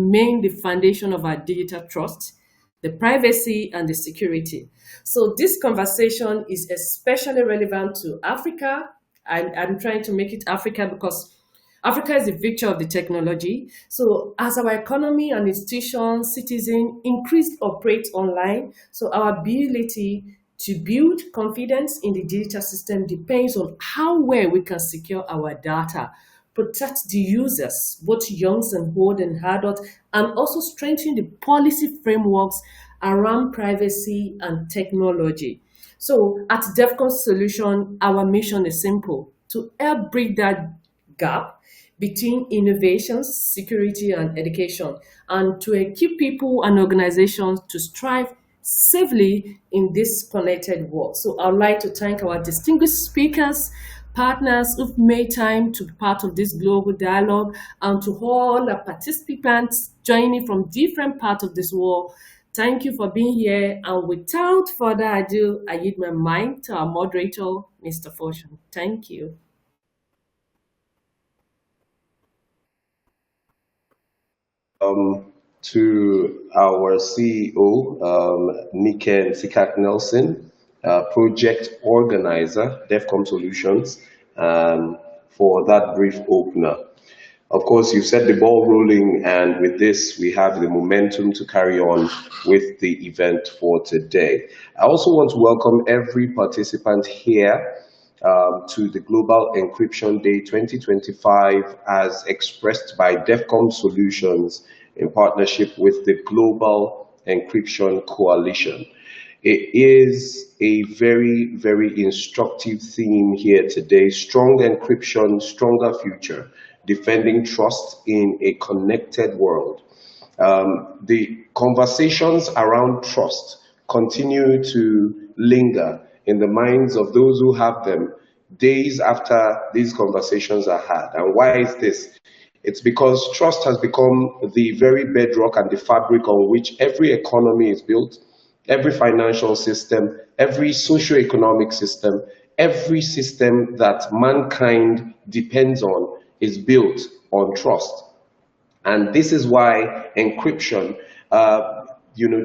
remain the foundation of our digital trust, the privacy, and the security. So this conversation is especially relevant to Africa. I'm trying to make it Africa because Africa is the victor of the technology. So as our economy and institutions, citizens increase operate online, so our ability to build confidence in the digital system depends on how well we can secure our data, protect the users, both young and old and adults, and also strengthen the policy frameworks around privacy and technology. So at DefComm Solution, our mission is simple: to help bridge that gap between innovations, security, and education, and to equip people and organizations to strive safely in this connected world. So I'd like to thank our distinguished speakers, partners who've made time to be part of this global dialogue, and to all the participants joining from different parts of this world. Thank you for being here. And without further ado, I yield my mic to our moderator, Mr. Fortune. Thank you. To our CEO, Nsikak Nelson, project organizer, DefComm Solutions, for that brief opener. Of course, you've set the ball rolling, and with this, we have the momentum to carry on with the event for today. I also want to welcome every participant here to the Global Encryption Day 2025 as expressed by DefComm Solutions in partnership with the Global Encryption Coalition. It is a very, very instructive theme here today: strong encryption, stronger future, defending trust in a connected world. The conversations around trust continue to linger in the minds of those who have them days after these conversations are had. And why is this? It's because trust has become the very bedrock and the fabric on which every economy is built, every financial system, every socio-economic system, every system that mankind depends on is built on trust. And this is why encryption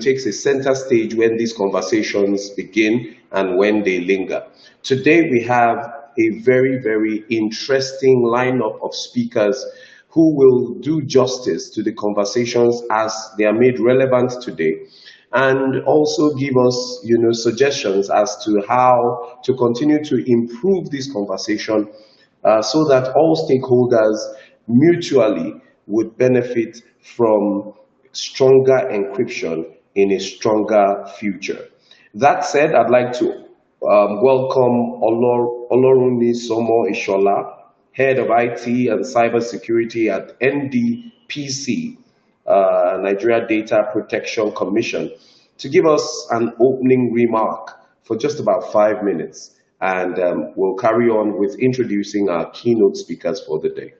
takes a center stage when these conversations begin and when they linger. Today we have a very, very interesting lineup of speakers who will do justice to the conversations as they are made relevant today, and also give us suggestions as to how to continue to improve this conversation so that all stakeholders mutually would benefit from stronger encryption in a stronger future. That said, I'd like to welcome Olorunni Somo Ishola, Head of IT and Cybersecurity at NDPC, Nigeria Data Protection Commission, to give us an opening remark for just about 5 minutes. And we'll carry on with introducing our keynote speakers for the day.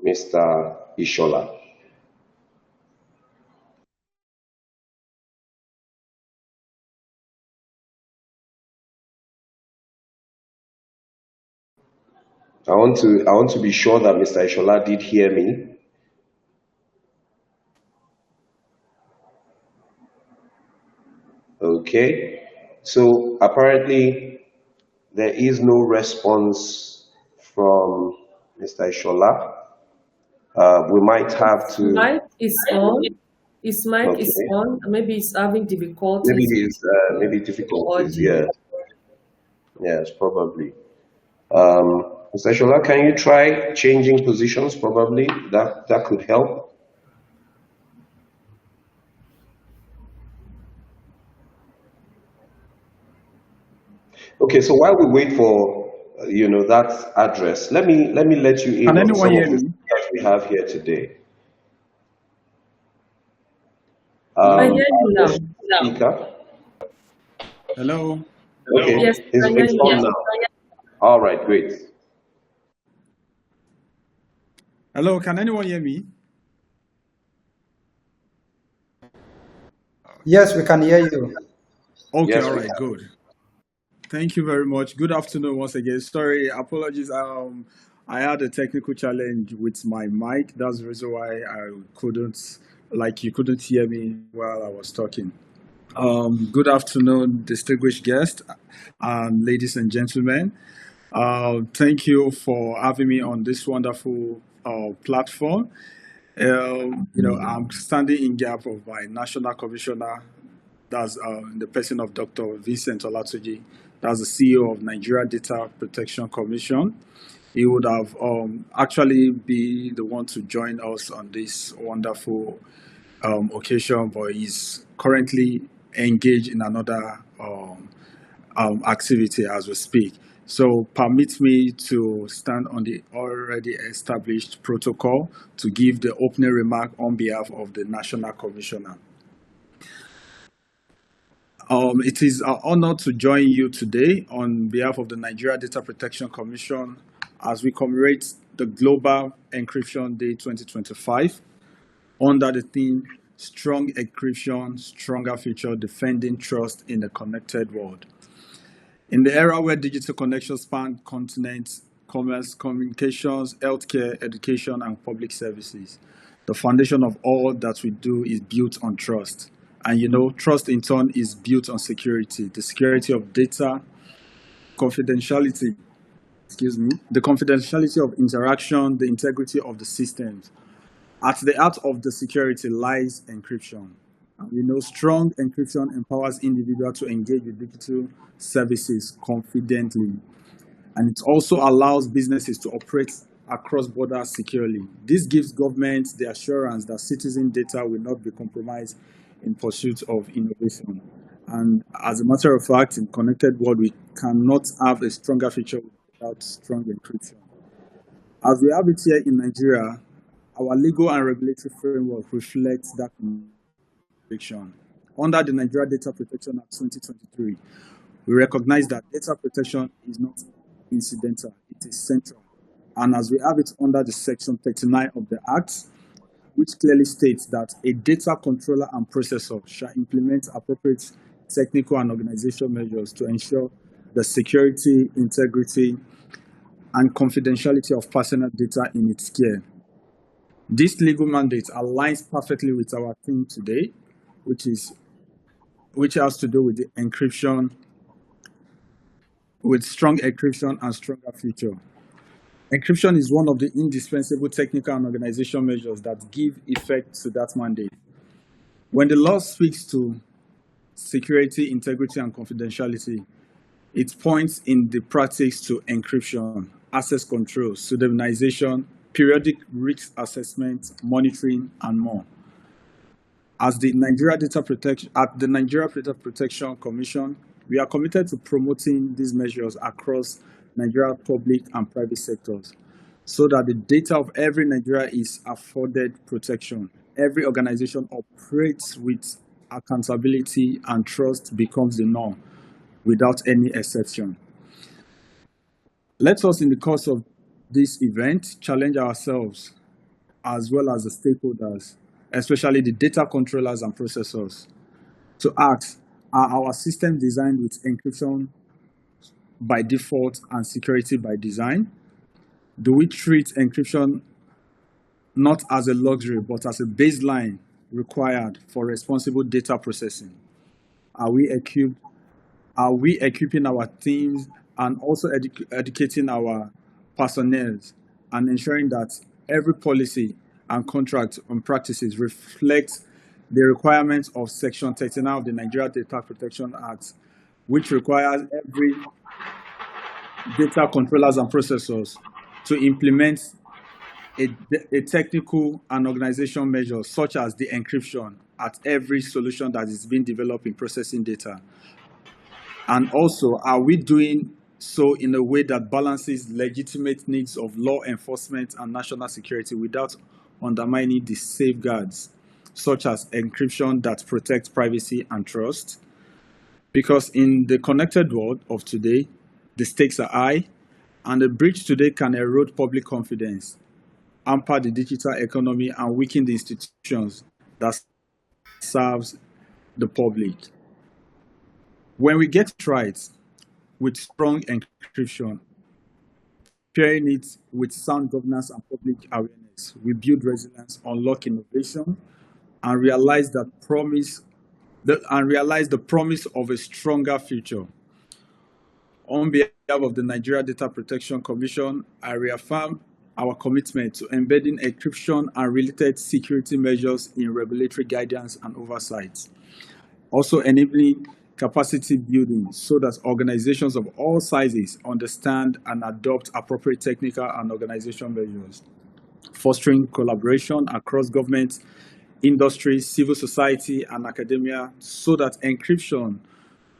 Mr. Ishola. I want to be sure that Mr. Ishola did hear me. Okay, so apparently there is no response from Mr. Ishola. We might have to. His mic is on. His mic is on. Maybe he's having difficulties. Maybe difficulties. Yes, probably. Mr. Ishola, can you try changing positions? Probably that could help. Okay, so while we wait for that address, let me let you in on some of the that we have here today. I hear you now. Speaker. Hello. Okay, Yes, it's on now. All right, great. Hello, can anyone hear me? Yes, we can hear you. Okay, Yes, all we right, can. good. Thank you very much. Good afternoon once again. Sorry, apologies. I had a technical challenge with my mic. That's the reason why you couldn't hear me while I was talking. Good afternoon, distinguished guests, ladies and gentlemen. Thank you for having me on this wonderful platform. I'm standing in gap of my national commissioner, that's the person of Dr. Vincent Olatuji, that's the CEO of Nigeria Data Protection Commission. He would have actually be the one to join us on this wonderful occasion, but he's currently engaged in another activity as we speak. So permit me to stand on the already established protocol to give the opening remark on behalf of the National Commissioner. It is an honor to join you today on behalf of the Nigeria Data Protection Commission as we commemorate the Global Encryption Day 2025 under the theme Strong Encryption, Stronger Future, Defending Trust in a Connected World. In the era where digital connections span continents, commerce, communications, healthcare, education, and public services, the foundation of all that we do is built on trust. And trust in turn is built on security, the security of data, confidentiality, the confidentiality of interaction, the integrity of the systems. At the heart of the security lies encryption. Strong encryption empowers individuals to engage with digital services confidently. And it also allows businesses to operate across borders securely. This gives governments the assurance that citizen data will not be compromised in pursuit of innovation. And as a matter of fact, in connected world, we cannot have a stronger future without strong encryption. As we have it here in Nigeria, our legal and regulatory framework reflects that conviction. Under the Nigeria Data Protection Act 2023, we recognize that data protection is not incidental, it is central. And as we have it under the Section 39 of the Act, which clearly states that a data controller and processor shall implement appropriate technical and organizational measures to ensure the security, integrity, and confidentiality of personal data in its care. This legal mandate aligns perfectly with our theme today, which has to do with the encryption, with strong encryption and stronger future. Encryption is one of the indispensable technical and organizational measures that give effect to that mandate. When the law speaks to security, integrity, and confidentiality, it points in the practice to encryption, access control, pseudonymization, periodic risk assessment, monitoring, and more. As the Nigeria Data Protection Commission, we are committed to promoting these measures across Nigeria's public and private sectors so that the data of every Nigerian is afforded protection. Every organization operates with accountability and trust becomes the norm without any exception. Let us, in the course of this event, challenge ourselves as well as the stakeholders, especially the data controllers and processors, to ask, are our systems designed with encryption by default and security by design? Do we treat encryption not as a luxury, but as a baseline required for responsible data processing? Are we equipping our teams and also educating our personnel and ensuring that every policy and contract and practices reflect the requirements of Section 39 of the Nigeria Data Protection Act, which requires every data controllers and processors to implement a technical and organizational measure such as the encryption at every solution that is being developed in processing data? And also, are we doing so in a way that balances legitimate needs of law enforcement and national security without undermining the safeguards, such as encryption that protects privacy and trust? Because in the connected world of today, the stakes are high, and a breach today can erode public confidence, hamper the digital economy, and weaken the institutions that serves the public. When we get it right with strong encryption, pairing it with sound governance and public awareness. We build resilience, unlock innovation, and realize the promise of a stronger future. On behalf of the Nigeria Data Protection Commission, I reaffirm our commitment to embedding encryption and related security measures in regulatory guidance and oversight. Also enabling capacity building so that organizations of all sizes understand and adopt appropriate technical and organizational measures. Fostering collaboration across government, industry, civil society, and academia so that encryption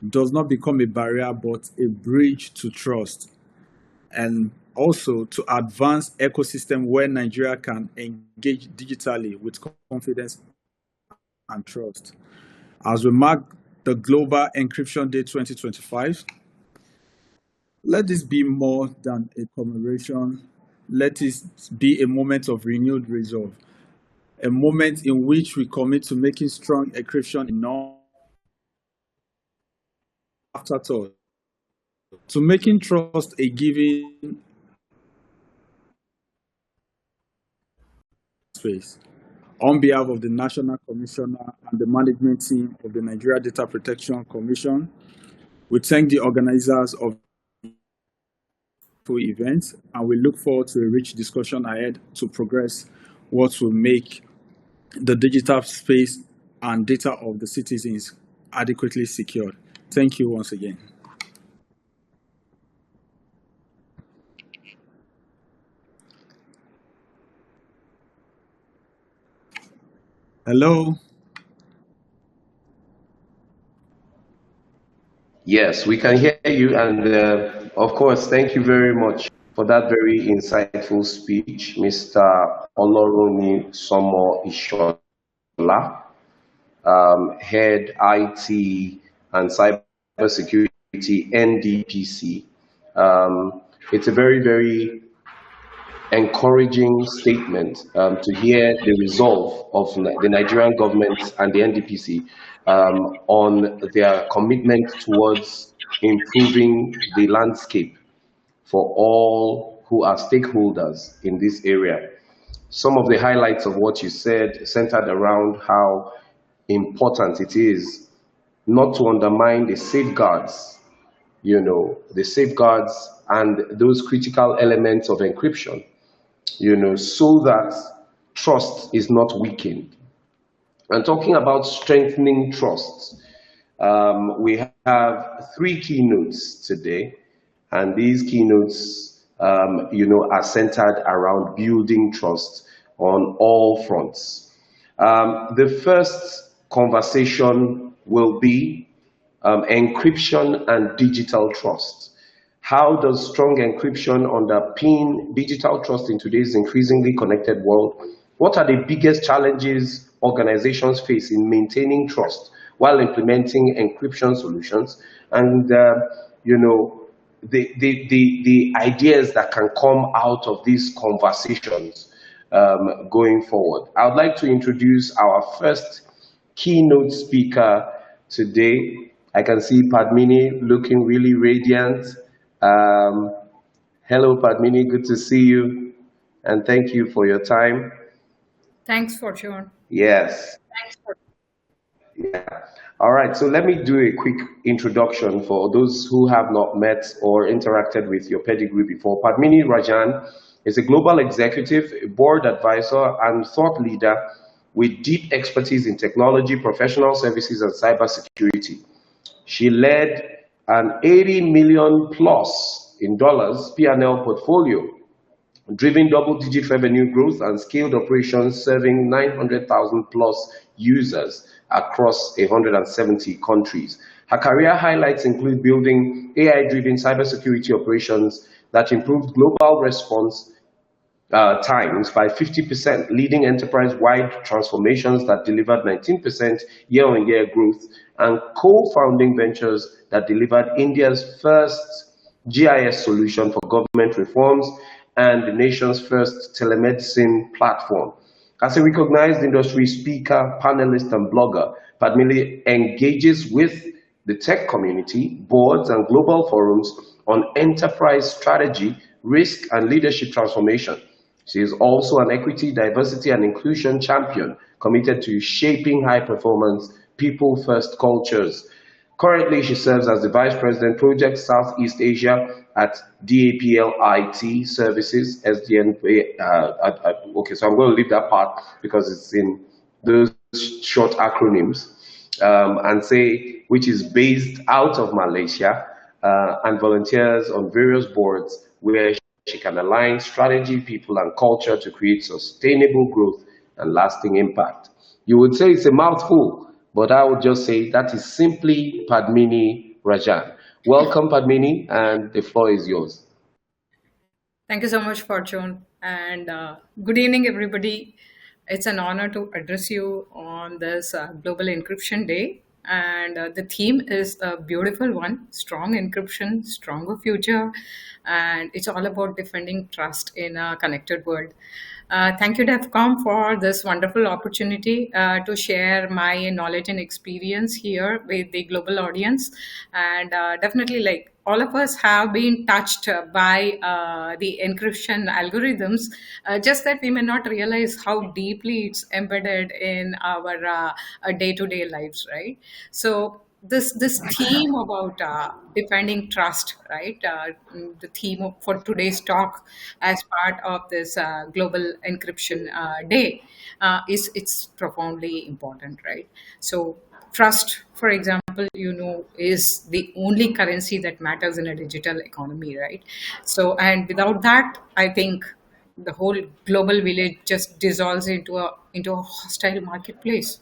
does not become a barrier but a bridge to trust. And also to advance ecosystem where Nigeria can engage digitally with confidence and trust. As we mark the Global Encryption Day 2025, let this be more than a commemoration. Let it be a moment of renewed resolve, a moment in which we commit to making strong encryption enough afterthought, to making trust a given space. On behalf of the National Commissioner and the management team of the Nigeria Data Protection Commission, we thank the organizers of the event and we look forward to a rich discussion ahead to progress what will make the digital space and data of the citizens adequately secured. Thank you once again. Hello. Yes, we can hear you. And of course, thank you very much for that very insightful speech, Mr. Oloruni Somo Ishola, Head IT and Cybersecurity, NDPC. It's a very, very encouraging statement to hear the resolve of the Nigerian government and the NDPC on their commitment towards improving the landscape for all who are stakeholders in this area. Some of the highlights of what you said centered around how important it is not to undermine the safeguards, the safeguards and those critical elements of encryption, so that trust is not weakened. And talking about strengthening trust, we have three keynotes today, and these keynotes, are centered around building trust on all fronts. The first conversation will be encryption and digital trust. How does strong encryption underpin digital trust in today's increasingly connected world? What are the biggest challenges organizations face in maintaining trust while implementing encryption solutions? And the ideas that can come out of these conversations going forward. I would like to introduce our first keynote speaker today. I can see Padmini looking really radiant. Hello, Padmini, good to see you, and thank you for your time. Thanks, Fortune. Yes. Yeah. All right, so let me do a quick introduction for those who have not met or interacted with your pedigree before. Padmini Rajan is a global executive, a board advisor, and thought leader with deep expertise in technology, professional services, and cybersecurity. She led an $80 million plus in dollars P&L portfolio, driven double-digit revenue growth and scaled operations serving 900,000 plus users across 170 countries. Her career highlights include building AI-driven cybersecurity operations that improved global response times by 50%, leading enterprise-wide transformations that delivered 19% year-on-year growth, and co-founding ventures that delivered India's first GIS solution for government reforms and the nation's first telemedicine platform. As a recognized industry speaker, panelist, and blogger, Padmini engages with the tech community, boards, and global forums on enterprise strategy, risk, and leadership transformation. She is also an equity, diversity, and inclusion champion committed to shaping high performance, people first cultures. Currently, she serves as the Vice President, Project Southeast Asia at DAPL IT Services, SDNP. Okay, so I'm going to leave that part because it's in those short acronyms, and say, which is based out of Malaysia, and volunteers on various boards where she can align strategy, people, and culture to create sustainable growth and lasting impact. You would say it's a mouthful, but I would just say that is simply Padmini Rajan. Welcome, Padmini, and the floor is yours. Thank you so much, Fortune. And good evening, everybody. It's an honor to address you on this Global Encryption Day. And the theme is a beautiful one: strong encryption, stronger future. And it's all about defending trust in a connected world. Thank you, DefComm, for this wonderful opportunity to share my knowledge and experience here with the global audience. And definitely, like, all of us have been touched by the encryption algorithms, just that we may not realize how deeply it's embedded in our day-to-day lives, right? So this theme about defending trust, right? The theme for today's talk, as part of this global encryption day, is it's profoundly important, right? So trust, for example, is the only currency that matters in a digital economy, right? So, and without that, I think the whole global village just dissolves into a hostile marketplace.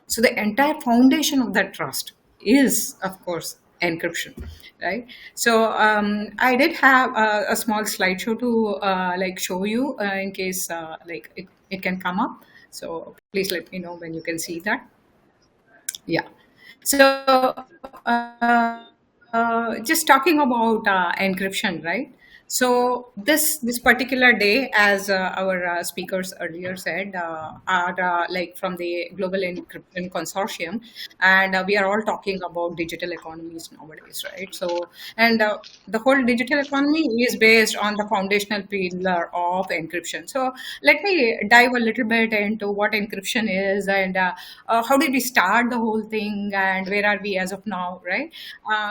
So the entire foundation of that trust is, of course, encryption, right? So I did have a small slideshow to like show you in case like it can come up. So please let me know when you can see that. Yeah. So, just talking about encryption, right? So this particular day, as our speakers earlier said, are like from the Global Encryption Consortium, and we are all talking about digital economies nowadays, right? So, and the whole digital economy is based on the foundational pillar of encryption. So let me dive a little bit into what encryption is, and how did we start the whole thing, and where are we as of now, right?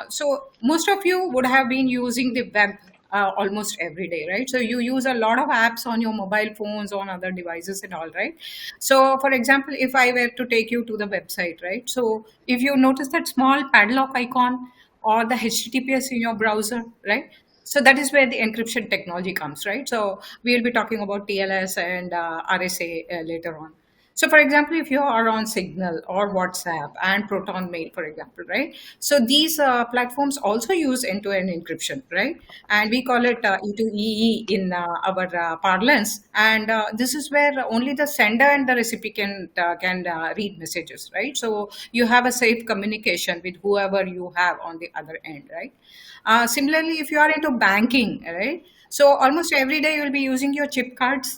So most of you would have been using the web almost every day, right? So you use a lot of apps on your mobile phones, on other devices and all, right? So for example, if I were to take you to the website, right? So if you notice that small padlock icon or the HTTPS in your browser, right? So that is where the encryption technology comes, right? So we'll be talking about TLS and RSA later on. So, for example, if you are on Signal or WhatsApp and Proton Mail, for example, right? So these platforms also use end-to-end encryption, right? And we call it E2EE in our parlance. And this is where only the sender and the recipient can read messages, right? So you have a safe communication with whoever you have on the other end, right? Similarly, if you are into banking, right? So almost every day you'll be using your chip cards.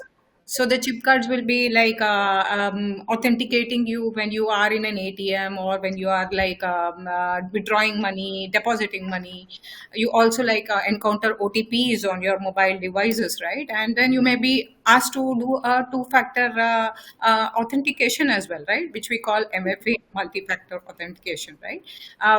So the chip cards will be like authenticating you when you are in an ATM, or when you are like withdrawing money, depositing money. You also like encounter OTPs on your mobile devices, right? And then you may be asked to do a two-factor authentication as well, right? Which we call MFA, multi-factor authentication, right?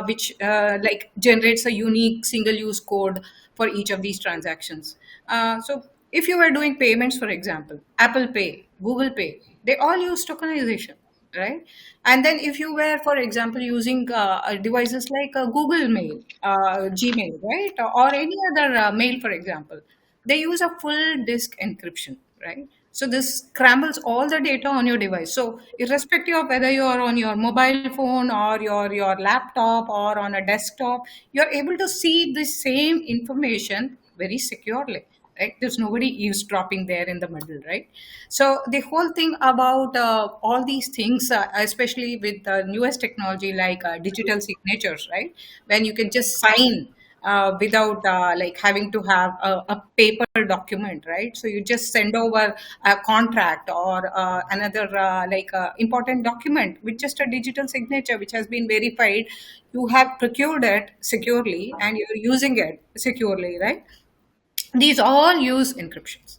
Which like generates a unique single-use code for each of these transactions. So if you were doing payments, for example, Apple Pay, Google Pay, they all use tokenization, right? And then if you were, for example, using devices like Google Mail, Gmail, right? Or any other mail, for example, they use a full disk encryption, right? So this scrambles all the data on your device. So irrespective of whether you are on your mobile phone or your laptop or on a desktop, you're able to see the same information very securely, right? There's nobody eavesdropping there in the middle, right? So the whole thing about all these things, especially with the newest technology like digital signatures, right? When you can just sign without like having to have a paper document, right? So you just send over a contract or another important document with just a digital signature which has been verified. You have procured it securely and you're using it securely, right? These all use encryptions,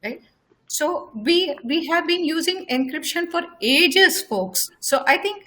right? So we have been using encryption for ages, folks. So I think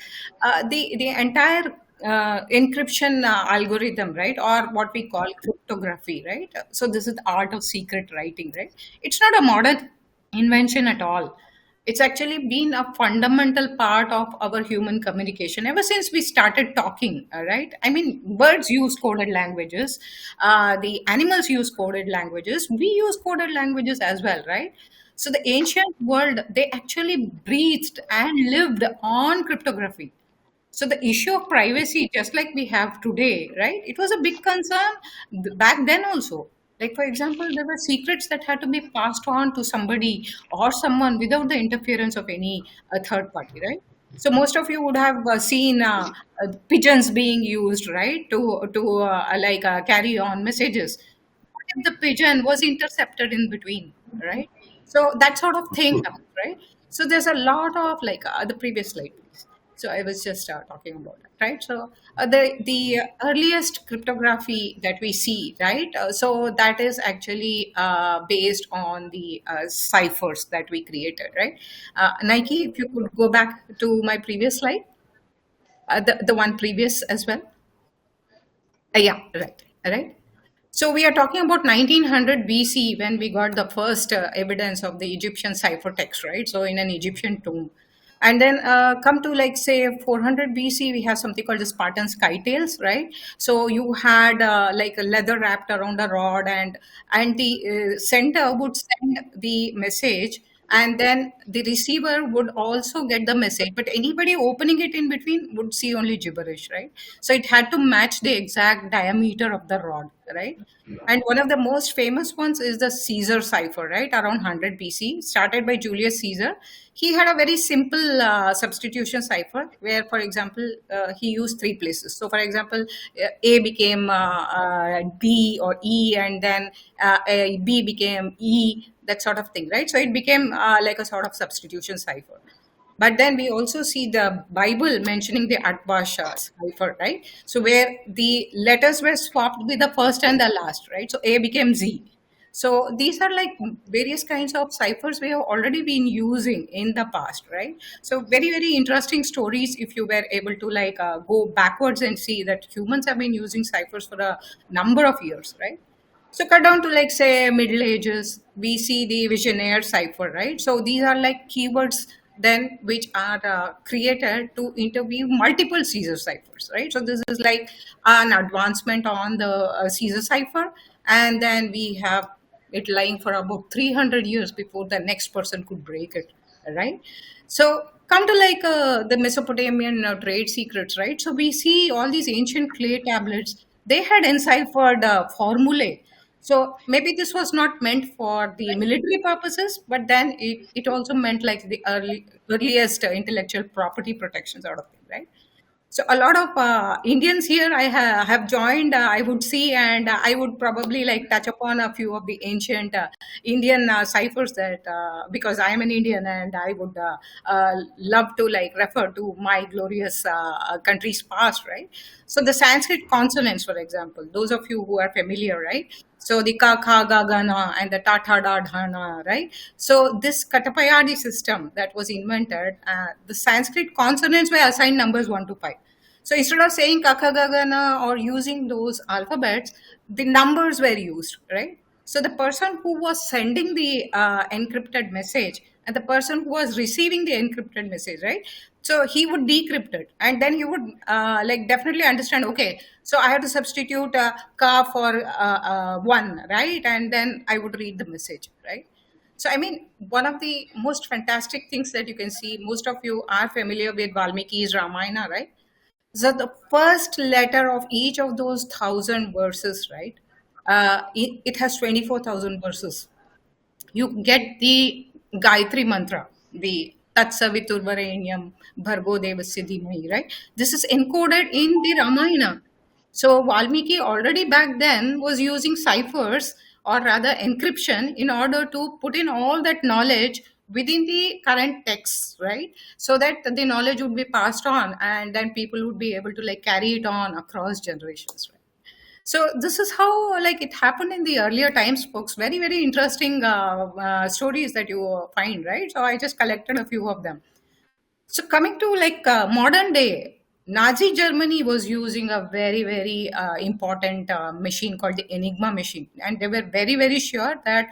the entire encryption algorithm, right, or what we call cryptography, right? So this is the art of secret writing, right? It's not a modern invention at all. It's actually been a fundamental part of our human communication ever since we started talking, right? I mean, birds use coded languages, the animals use coded languages, we use coded languages as well, right? So the ancient world, they actually breathed and lived on cryptography. So the issue of privacy, just like we have today, right? It was a big concern back then also. Like, for example, there were secrets that had to be passed on to somebody or someone without the interference of any third party, right? So most of you would have seen pigeons being used, right, to carry on messages. What if the pigeon was intercepted in between, right? So that sort of thing happens, right? So there's a lot of the previous slide, please. So I was just talking about that, right? So the earliest cryptography that we see, right? So that is actually based on the ciphers that we created, right? Nike, if you could go back to my previous slide, the one previous as well. Yeah, right, right. So we are talking about 1900 BC when we got the first evidence of the Egyptian ciphertext, right? So in an Egyptian tomb. And then come to like say 400 BC, we have something called the Spartan sky tails, right? So you had like a leather wrapped around a rod, and the sender would send the message, and then the receiver would also get the message, but anybody opening it in between would see only gibberish, right? So it had to match the exact diameter of the rod, right? And one of the most famous ones is the Caesar cipher, right? Around 100 BC, started by Julius Caesar. He had a very simple substitution cipher where, for example, he used three places. So, for example, A became B or E, and then B became E, that sort of thing, right? So it became like a sort of substitution cipher. But then we also see the Bible mentioning the Atbash cipher, right? So where the letters were swapped with the first and the last, right? So A became Z. So these are like various kinds of ciphers we have already been using in the past, right? So very, very interesting stories if you were able to go backwards and see that humans have been using ciphers for a number of years, right? So cut down to like say Middle Ages, we see the Visionaire cipher, right? So these are like keywords then which are created to interview multiple Caesar ciphers, right? So this is like an advancement on the Caesar cipher, and then we have it lying for about 300 years before the next person could break it, right? So come to like the Mesopotamian trade secrets, right? So we see all these ancient clay tablets. They had enciphered formulae. So maybe this was not meant for the military purposes, but then it also meant like the earliest intellectual property protection sort of thing, right? So a lot of Indians here have joined, I would see, and I would probably like touch upon a few of the ancient Indian ciphers that because I am an Indian and I would love to like refer to my glorious country's past, right? So the Sanskrit consonants, for example, those of you who are familiar, right? So the ka, kha, ga, ga, na, and the ta, tha, da, dha, na, right? So this Katapayadi system that was invented, the Sanskrit consonants were assigned numbers 1 to 5. So instead of saying ka, kha, ga, ga, na or using those alphabets, the numbers were used, right? So the person who was sending the encrypted message and the person who was receiving the encrypted message, right? So he would decrypt it, and then he would like definitely understand. Okay, so I have to substitute ka for one, right? And then I would read the message, right? So I mean, one of the most fantastic things that you can see. Most of you are familiar with Valmiki's Ramayana, right? So the first letter of each of those 1,000 verses, right? It has 24,000 verses. You get the Gayatri mantra, the Tatsaviturvarenyam Bhargo Devasya Dhimahi, right? This is encoded in the Ramayana. So Valmiki already back then was using ciphers, or rather encryption, in order to put in all that knowledge within the current texts, right? So that the knowledge would be passed on, and then people would be able to like carry it on across generations, right? So this is how like it happened in the earlier times, folks. Very, very interesting stories that you find, right? So I just collected a few of them. So coming to like modern day, Nazi Germany was using a very, very important machine called the Enigma machine, and they were very, very sure that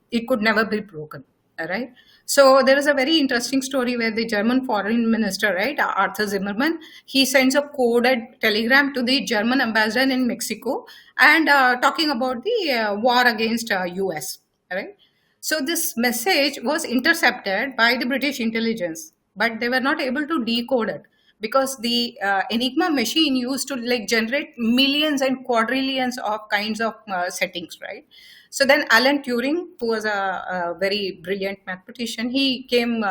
it could never be broken. All right. So there is a very interesting story where the German foreign minister, right, Arthur Zimmermann, he sends a coded telegram to the German ambassador in Mexico and talking about the war against US. Right. So this message was intercepted by the British intelligence, but they were not able to decode it because the Enigma machine used to like generate millions and quadrillions of kinds of settings, right? So then Alan Turing, who was a very brilliant mathematician, he came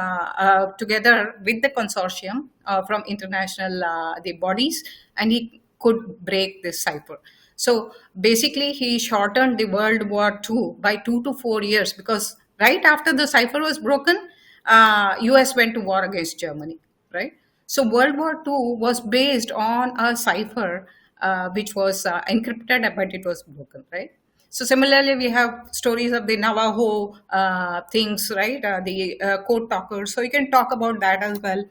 together with the consortium from international the bodies, and he could break this cipher. So basically, he shortened the World War II by 2 to 4 years because right after the cipher was broken, US went to war against Germany, right? So World War II was based on a cipher which was encrypted, but it was broken, right? So similarly, we have stories of the Navajo things, right? The code talkers. So you can talk about that as well.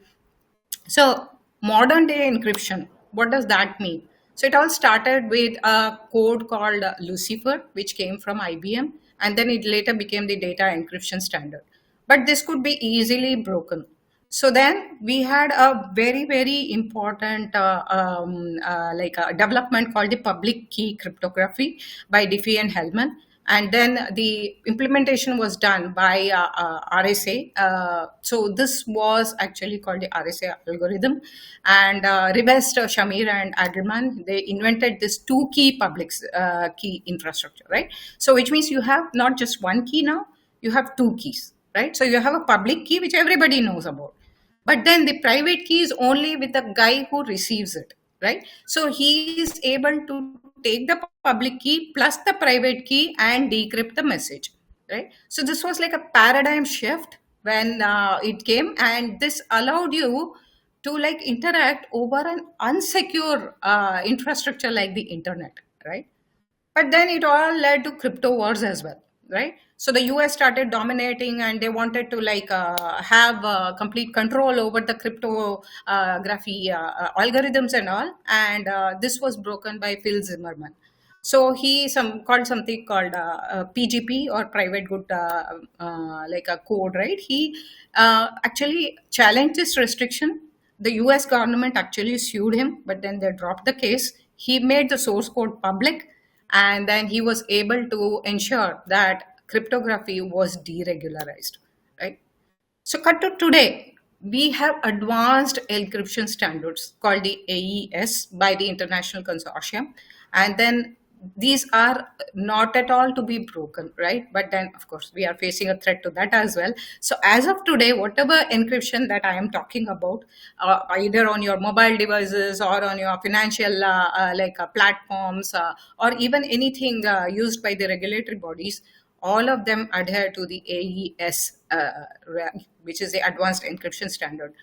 So, modern day encryption, what does that mean? So, it all started with a code called Lucifer, which came from IBM, and then it later became the data encryption standard. But this could be easily broken. So then we had a very, very important like a development called the public key cryptography by Diffie and Hellman. And then the implementation was done by RSA. So this was actually called the RSA algorithm. And Rivest, Shamir, and Adelman, they invented this two-key public key infrastructure, right? So which means you have not just one key now, you have two keys, right? So you have a public key, which everybody knows about. But then the private key is only with the guy who receives it, right? So he is able to take the public key plus the private key and decrypt the message, right? So this was like a paradigm shift when it came, and this allowed you to like interact over an unsecure infrastructure like the internet, right? But then it all led to crypto wars as well, right? So the US started dominating, and they wanted to like have complete control over the cryptography algorithms and all. And this was broken by Phil Zimmerman. So he called something called PGP, or private good like a code, right? He actually challenged this restriction. The US government actually sued him, but then they dropped the case. He made the source code public, and then he was able to ensure that cryptography was deregularized, right? So cut to today, we have advanced encryption standards called the AES by the International Consortium. And then these are not at all to be broken, right? But then, of course, we are facing a threat to that as well. So as of today, whatever encryption that I am talking about, either on your mobile devices or on your financial platforms, or even anything used by the regulatory bodies, all of them adhere to the AES, which is the Advanced Encryption Standard.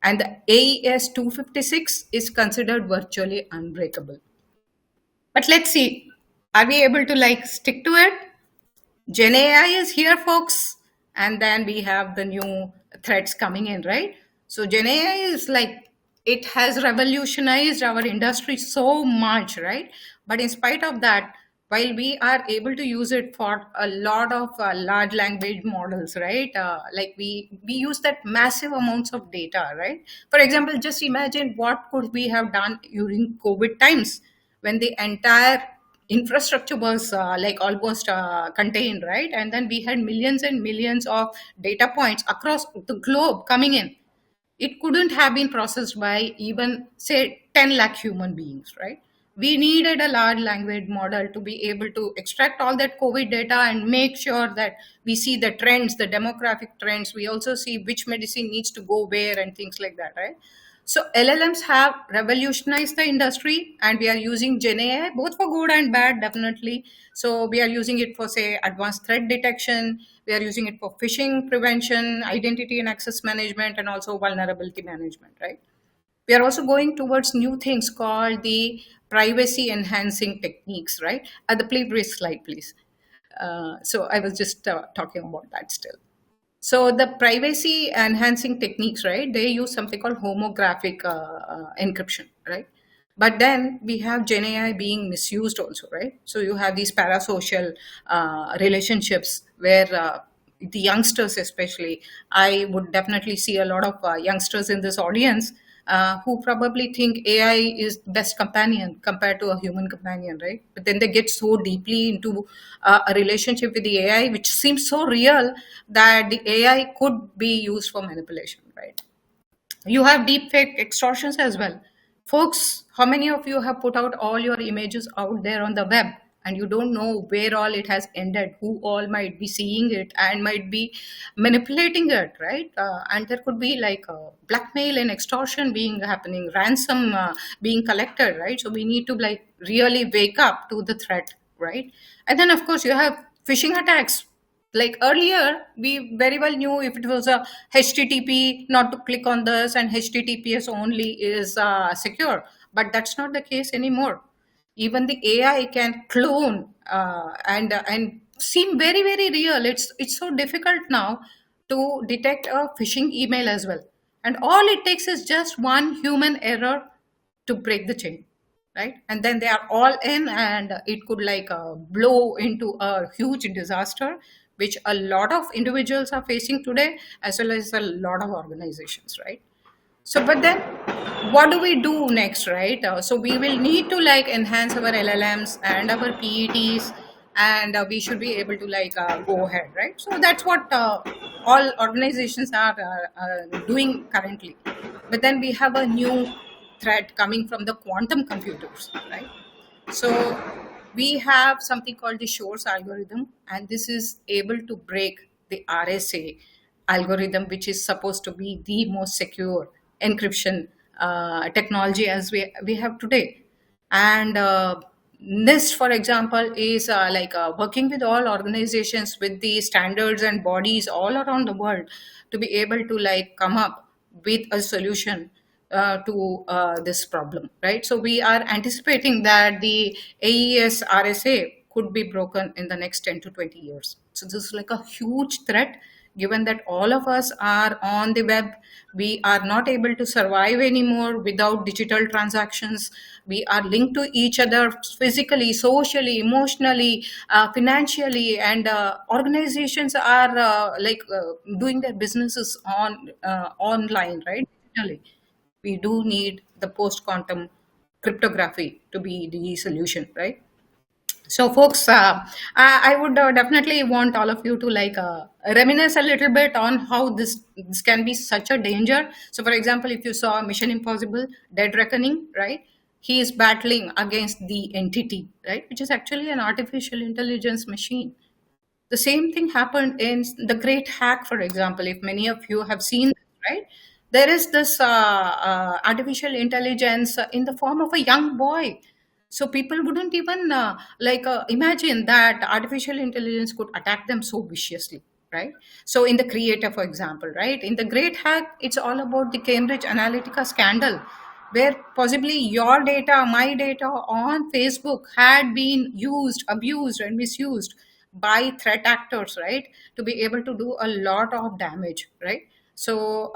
And the AES 256 is considered virtually unbreakable. But let's see, are we able to like stick to it? Gen AI is here, folks. And then we have the new threats coming in, right? So Gen AI is like, it has revolutionized our industry so much, right? But in spite of that, while we are able to use it for a lot of large language models, right? Like we use that massive amounts of data, right? For example, just imagine what could we have done during COVID times when the entire infrastructure was like almost contained, right? And then we had millions and millions of data points across the globe coming in. It couldn't have been processed by even say 10 lakh human beings, right? We needed a large language model to be able to extract all that COVID data and make sure that we see the trends, the demographic trends. We also see which medicine needs to go where and things like that, right? So LLMs have revolutionized the industry, and we are using Gen AI both for good and bad, definitely. So we are using it for, say, advanced threat detection. We are using it for phishing prevention, identity and access management, and also vulnerability management, right? We are also going towards new things called the privacy enhancing techniques, right? At the previous slide, please. So I was just talking about that still. So the privacy enhancing techniques, right? They use something called homographic encryption, right? But then we have Gen AI being misused also, right? So you have these parasocial relationships where the youngsters, especially, I would definitely see a lot of youngsters in this audience who probably think AI is best companion compared to a human companion, right? But then they get so deeply into a relationship with the AI, which seems so real that the AI could be used for manipulation, right? You have deep fake extortions as well. Folks, how many of you have put out all your images out there on the web and you don't know where all it has ended, who all might be seeing it and might be manipulating it, right? And there could be like blackmail and extortion being happening, ransom being collected, right? So we need to like really wake up to the threat, right? And then of course you have phishing attacks. Like earlier we very well knew if it was a http not to click on this, and https only is secure, but that's not the case anymore. Even the AI can clone and seem very very real. It's so difficult now to detect a phishing email as well, and all it takes is just one human error to break the chain, right? And then they are all in, and it could like blow into a huge disaster, which a lot of individuals are facing today, as well as a lot of organizations, right? So but then what do we do next, right? So we will need to like enhance our LLMs and our PETs, and we should be able to like go ahead, right? So that's what all organizations are doing currently. But then we have a new threat coming from the quantum computers, right? So we have something called the Shor's algorithm, and this is able to break the RSA algorithm, which is supposed to be the most secure encryption technology as we have today. And NIST, for example, is working with all organizations with the standards and bodies all around the world to be able to like come up with a solution to this problem, right? So we are anticipating that the AES RSA could be broken in the next 10 to 20 years. So this is like a huge threat, given that all of us are on the web. We are not able to survive anymore without digital transactions. We are linked to each other physically, socially, emotionally, financially, and organizations are doing their businesses online, right? Digitally. We do need the post quantum cryptography to be the solution, right? So folks, I would definitely want all of you to like reminisce a little bit on how this can be such a danger. So for example, if you saw Mission Impossible Dead Reckoning, right, he is battling against the entity, right, which is actually an artificial intelligence machine. The same thing happened in the Great Hack, for example. If many of you have seen this, right? There is this artificial intelligence in the form of a young boy. So people wouldn't even imagine that artificial intelligence could attack them so viciously, right? So in the Creator, for example, right? In the Great Hack, it's all about the Cambridge Analytica scandal, where possibly your data, my data on Facebook had been used, abused, and misused by threat actors, right, to be able to do a lot of damage, right? So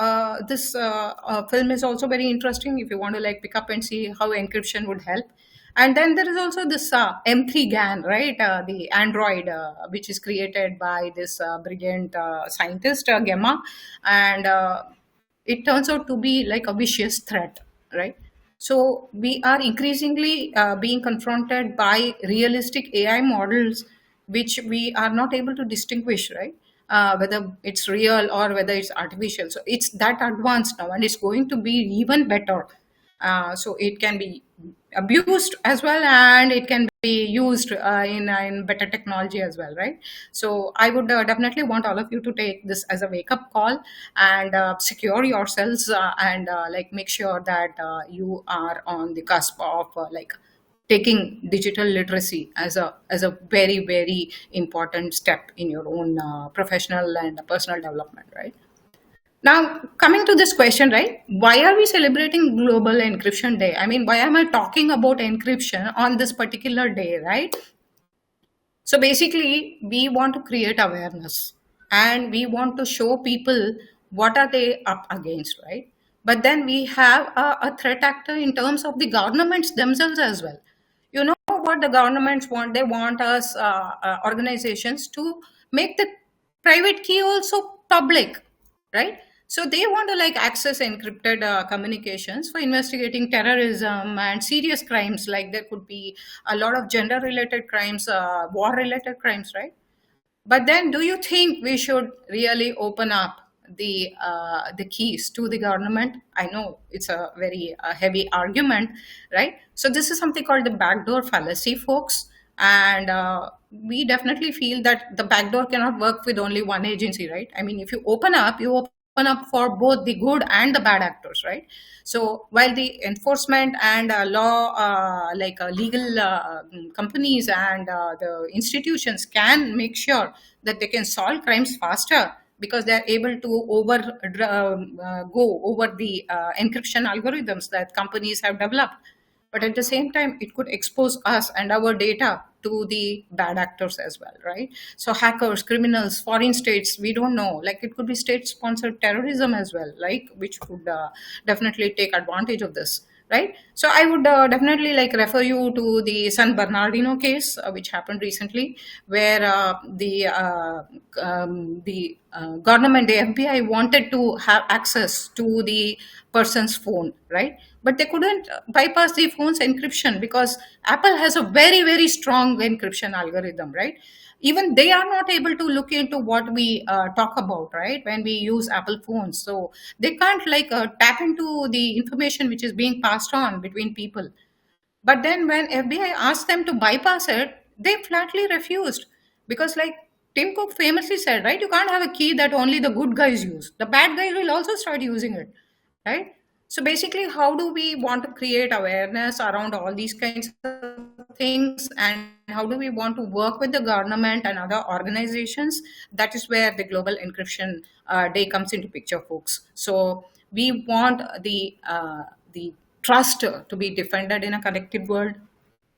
this film is also very interesting if you want to like pick up and see how encryption would help. And then there is also this M3 GAN, right? The Android, which is created by this brilliant scientist, Gemma, and it turns out to be like a vicious threat, right? So we are increasingly being confronted by realistic AI models, which we are not able to distinguish, right? Whether it's real or whether it's artificial. So it's that advanced now, and it's going to be even better. So it can be abused as well, and it can be used in better technology as well, right? So I would definitely want all of you to take this as a wake up call and secure yourselves and like make sure that you are on the cusp of like taking digital literacy as a very very important step in your own professional and personal development, right? Now, coming to this question, right? Why are we celebrating Global Encryption Day? I mean, why am I talking about encryption on this particular day, right? So basically, we want to create awareness and we want to show people what are they up against, right? But then we have a threat actor in terms of the governments themselves as well. You know what the governments want? They want us organizations to make the private key also public, right? So they want to like access encrypted communications for investigating terrorism and serious crimes, like there could be a lot of gender related crimes, war related crimes, right? But then, do you think we should really open up the keys to the government? I know it's a very heavy argument, right? So this is something called the backdoor fallacy, folks, and we definitely feel that the backdoor cannot work with only one agency, right? I mean, if you open up for both the good and the bad actors, right? So while the enforcement and law, legal companies and the institutions can make sure that they can solve crimes faster because they are able to go over the encryption algorithms that companies have developed, but at the same time it could expose us and our data to the bad actors as well, right? So hackers, criminals, foreign states, we don't know, like it could be state sponsored terrorism as well, like which could definitely take advantage of this, right? So I would definitely like refer you to the San Bernardino case, which happened recently, where the government, the FBI, wanted to have access to the person's phone, right? But they couldn't bypass the phone's encryption because Apple has a very very strong encryption algorithm, right? Even they are not able to look into what we talk about, right, when we use Apple phones. So they can't like tap into the information which is being passed on between people. But then when FBI asked them to bypass it, they flatly refused because, like Tim Cook famously said, right, you can't have a key that only the good guys use. The bad guys will also start using it, right? So basically, how do we want to create awareness around all these kinds of things, and how do we want to work with the government and other organizations? That is where the Global Encryption Day comes into picture, folks. So we want the trust to be defended in a connected world.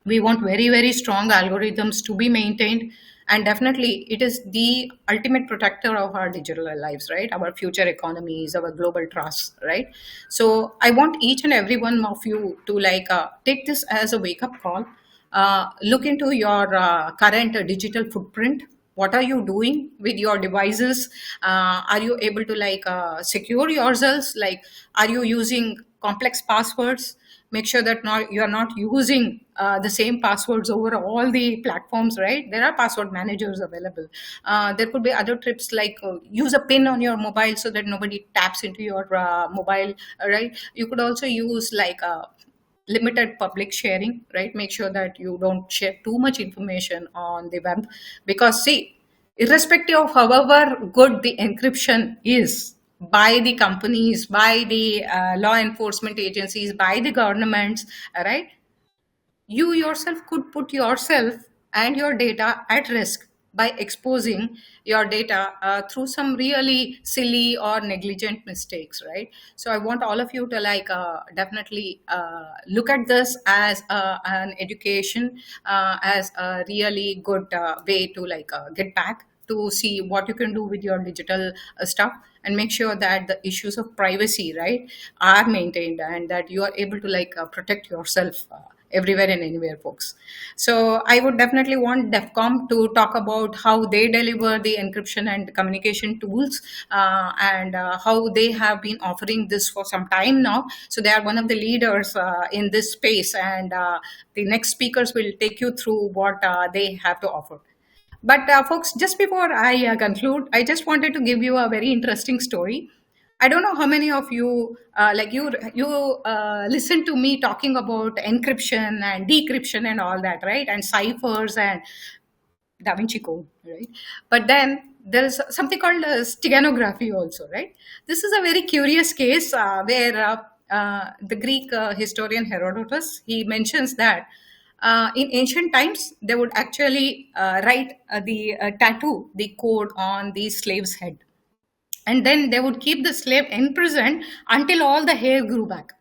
We want very very strong algorithms to be maintained, and definitely it is the ultimate protector of our digital lives, right, our future economies, our global trust, right? So I want each and every one of you to like take this as a wake up call. Look into your current digital footprint. What are you doing with your devices? Are you able to like secure yourselves? Like, are you using complex passwords? Make sure that not you are not using the same passwords over all the platforms, right? There are password managers available. There could be other tips like use a pin on your mobile so that nobody taps into your mobile, right? You could also use like limited public sharing, right? Make sure that you don't share too much information on the web, because see, irrespective of however good the encryption is by the companies, by the law enforcement agencies, by the governments, right, you yourself could put yourself and your data at risk by exposing your data through some really silly or negligent mistakes, right? So I want all of you to like definitely look at this as an education, as a really good way to like get back to see what you can do with your digital stuff, and make sure that the issues of privacy, right, are maintained, and that you are able to like protect yourself everywhere and anywhere, folks. So I would definitely want DefComm to talk about how they deliver the encryption and communication tools, and how they have been offering this for some time now. So they are one of the leaders in this space, and the next speakers will take you through what they have to offer. But folks, just before I conclude, I just wanted to give you a very interesting story. I don't know how many of you listen to me talking about encryption and decryption and all that, right? And ciphers and Da Vinci Code, right? But then there is something called steganography also, right? This is a very curious case where the Greek historian Herodotus, he mentions that in ancient times they would actually write the tattoo, the code on the slave's head, and then they would keep the slave imprisoned until all the hair grew back,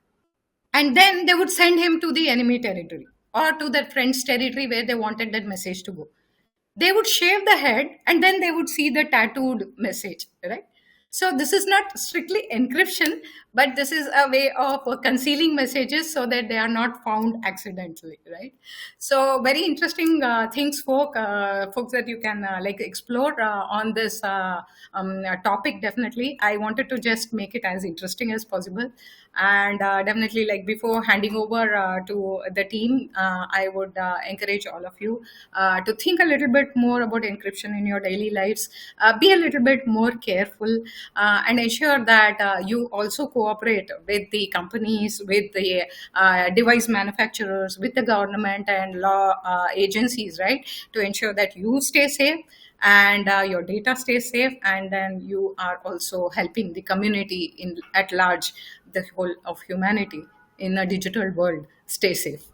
and then they would send him to the enemy territory or to their friend's territory where they wanted that message to go. They would shave the head and then they would see the tattooed message, right? So this is not strictly encryption, but this is a way of concealing messages so that they are not found accidentally, right? So very interesting things, folks, that you can like explore on this topic. Definitely, I wanted to just make it as interesting as possible, and definitely, like before handing over to the team, I would encourage all of you to think a little bit more about encryption in your daily lives. Be a little bit more careful, and ensure that you also cooperate with the companies, with the device manufacturers, with the government and law agencies, right, to ensure that you stay safe and your data stays safe, and then you are also helping the community in at large, the whole of humanity in a digital world, stay safe.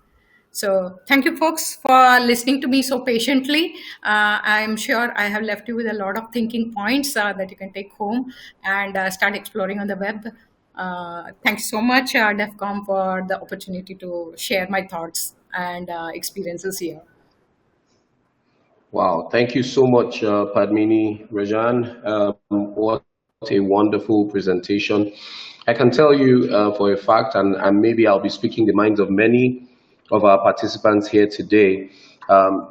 So thank you, folks, for listening to me so patiently. I'm sure I have left you with a lot of thinking points that you can take home and start exploring on the web. Thank you so much, DefComm, for the opportunity to share my thoughts and experiences here. Wow, thank you so much, Padmini Rajan. What a wonderful presentation. I can tell you for a fact, and maybe I'll be speaking the minds of many of our participants here today,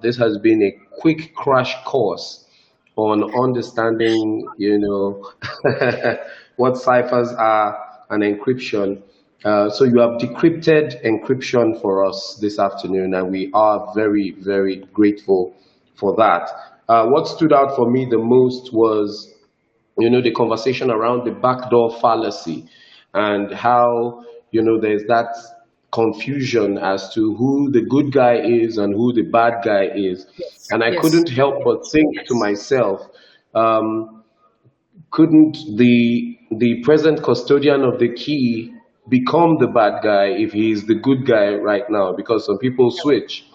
this has been a quick crash course on understanding, what ciphers are and encryption. So you have decrypted encryption for us this afternoon, and we are very, very grateful for that. What stood out for me the most was, the conversation around the backdoor fallacy and how, there's that confusion as to who the good guy is and who the bad guy is. Yes, And I yes, couldn't help but think to myself, couldn't the present custodian of the key become the bad guy if he's the good guy right now? Because some people correct, switch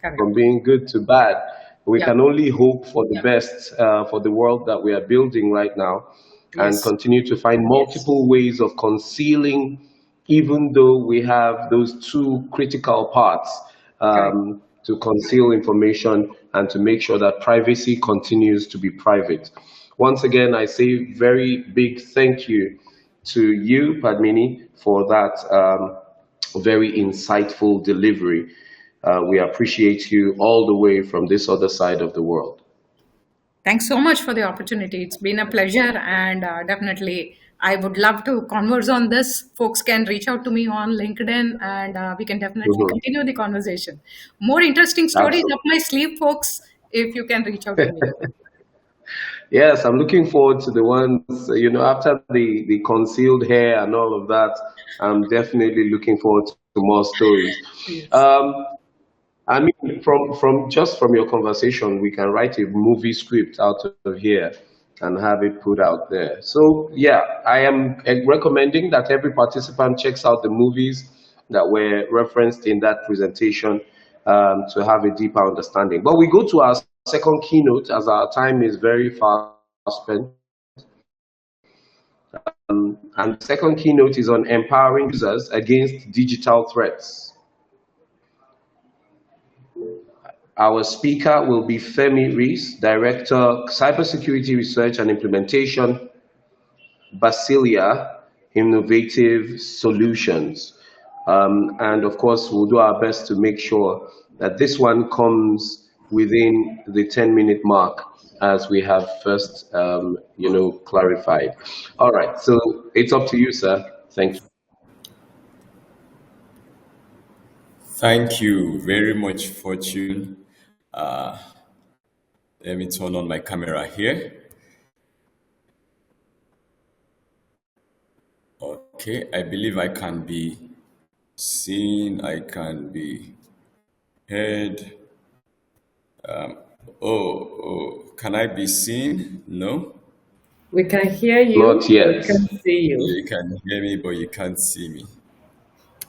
correct. from being good to bad. We Yeah, can only hope for the best for the world that we are building right now, and yes, continue to find multiple ways of concealing, even though we have those two critical parts, correct. to conceal information and to make sure that privacy continues to be private. Once again, I say very big thank you to you, Padmini, for that very insightful delivery. We appreciate you all the way from this other side of the world. Thanks so much for the opportunity. It's been a pleasure, and definitely I would love to converse on this. Folks can reach out to me on LinkedIn, and we can definitely Mhm. continue the conversation. More interesting stories up Absolutely. my sleeve, folks, if you can reach out to me. Yes, I'm looking forward to the ones, after the concealed hair and all of that. I'm definitely looking forward to more stories. Yes. Um, I mean, from your conversation, we can write a movie script out of here and have it put out there. So yeah, I am recommending that every participant checks out the movies that were referenced in that presentation, to have a deeper understanding. But we go to our second keynote, as our time is very fast spent. And the second keynote is on empowering users against digital threats. Our speaker will be Femi Rees, Director, Cybersecurity Research and Implementation, Basilia Innovative Solutions. And of course, we'll do our best to make sure that this one comes within the 10-minute mark, as we have first, clarified. All right, so it's up to you, sir. Thank you. Thank you very much, Fortune. Let me turn on my camera here. Okay, I believe I can be seen, I can be heard. Can I be seen? No? We can hear Not you, but we yet. can't see you. You can hear me, but you can't see me.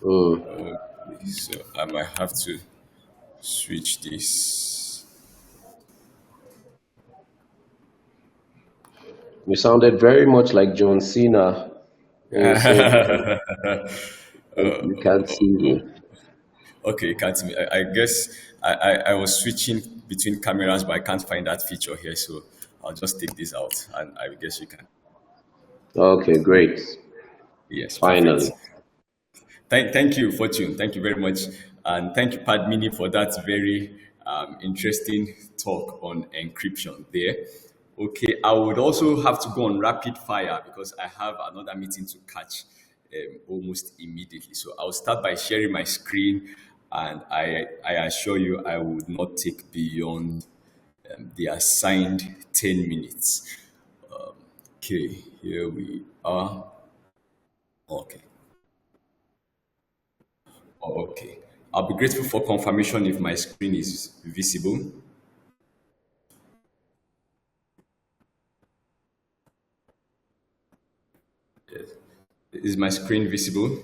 Mm. So I might have to switch this. You sounded very much like John Cena when you said you can't see me. Okay, you can't see me. I guess I was switching between cameras, but I can't find that feature here. So I'll just take this out and I guess you can. Okay, great. Yes, Finally. perfect. Thank you, Fortune. Thank you very much. And thank you, Padmini, for that very interesting talk on encryption there. Okay, I would also have to go on rapid fire because I have another meeting to catch almost immediately. So I'll start by sharing my screen, and I assure you I would not take beyond the assigned 10 minutes. Okay, here we are. Okay. Okay. I'll be grateful for confirmation if my screen is visible. Yes. Is my screen visible?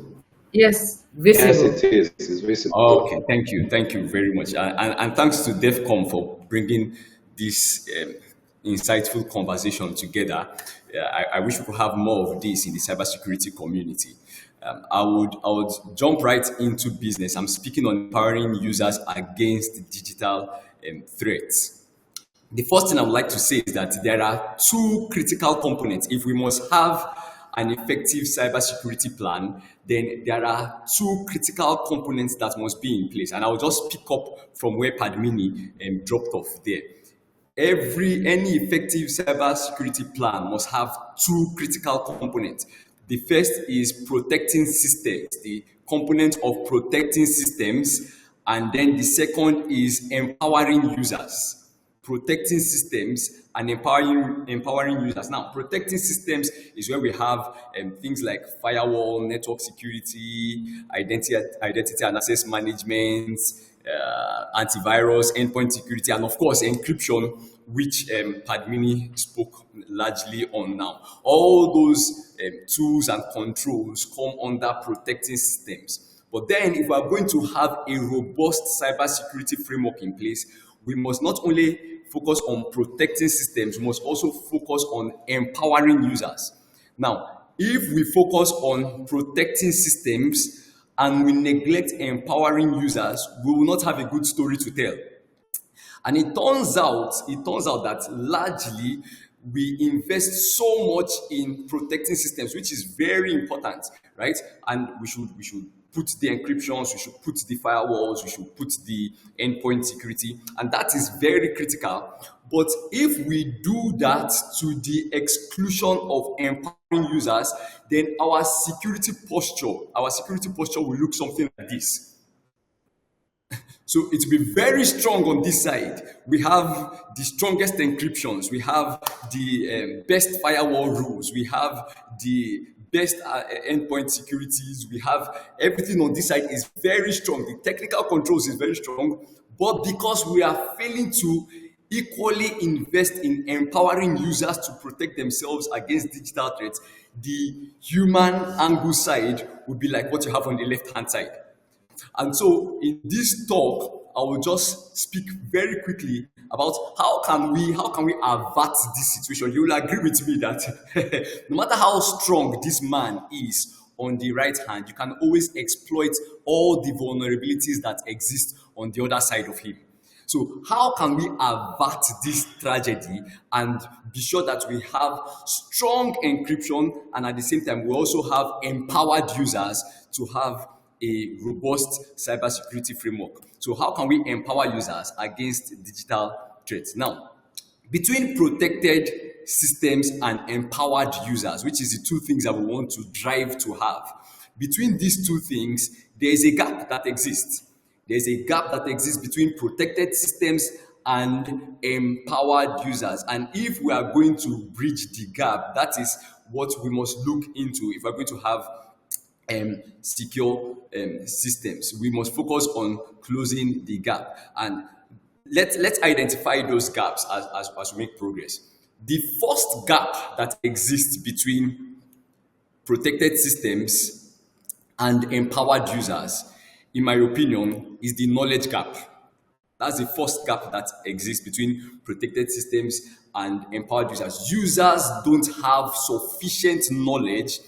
Yes, Yes, visible. it is. It's visible. Okay, thank you. Thank you very much. And thanks to DefComm for bringing this insightful conversation together. I wish we could have more of this in the cybersecurity community. I would jump right into business. I'm speaking on empowering users against digital threats. The first thing I would like to say is that there are two critical components. If we must have an effective cybersecurity plan, then there are two critical components that must be in place. And I'll just pick up from where Padmini dropped off there. Any effective cybersecurity plan must have two critical components. The first is protecting systems, the component of protecting systems, and then the second is empowering users. Protecting systems and empowering users. Now, protecting systems is where we have things like firewall, network security, identity and access management, antivirus, endpoint security, and of course encryption, which Padmini spoke largely on now. All those tools and controls come under protecting systems. But then if we are going to have a robust cybersecurity framework in place, we must not only focus on protecting systems, we must also focus on empowering users. Now, if we focus on protecting systems and we neglect empowering users, we will not have a good story to tell. And it turns out that largely we invest so much in protecting systems, which is very important, right? And we should put the encryptions, we should put the firewalls, we should put the endpoint security, and that is very critical. But if we do that to the exclusion of empowering users, then our security posture will look something like this. So it will be very strong on this side. We have the strongest encryptions. We have the best firewall rules. We have the best endpoint securities. We have everything on this side is very strong. The technical controls is very strong. But because we are failing to equally invest in empowering users to protect themselves against digital threats, the human angle side would be like what you have on the left-hand side. And so in this talk, I will just speak very quickly about how can we avert this situation. You will agree with me that no matter how strong this man is on the right hand, you can always exploit all the vulnerabilities that exist on the other side of him. So how can we avert this tragedy and be sure that we have strong encryption and at the same time we also have empowered users to have a robust cybersecurity framework? So how can we empower users against digital threats? Now, between protected systems and empowered users, which is the two things that we want to drive to have, between these two things, there is a gap that exists. There's a gap that exists between protected systems and empowered users. And if we are going to bridge the gap, that is what we must look into if we're going to have secure systems. We must focus on closing the gap, and let's identify those gaps as we make progress. The first gap that exists between protected systems and empowered users, in my opinion, is the knowledge gap. That's the first gap that exists between protected systems and empowered users. Users don't have sufficient knowledge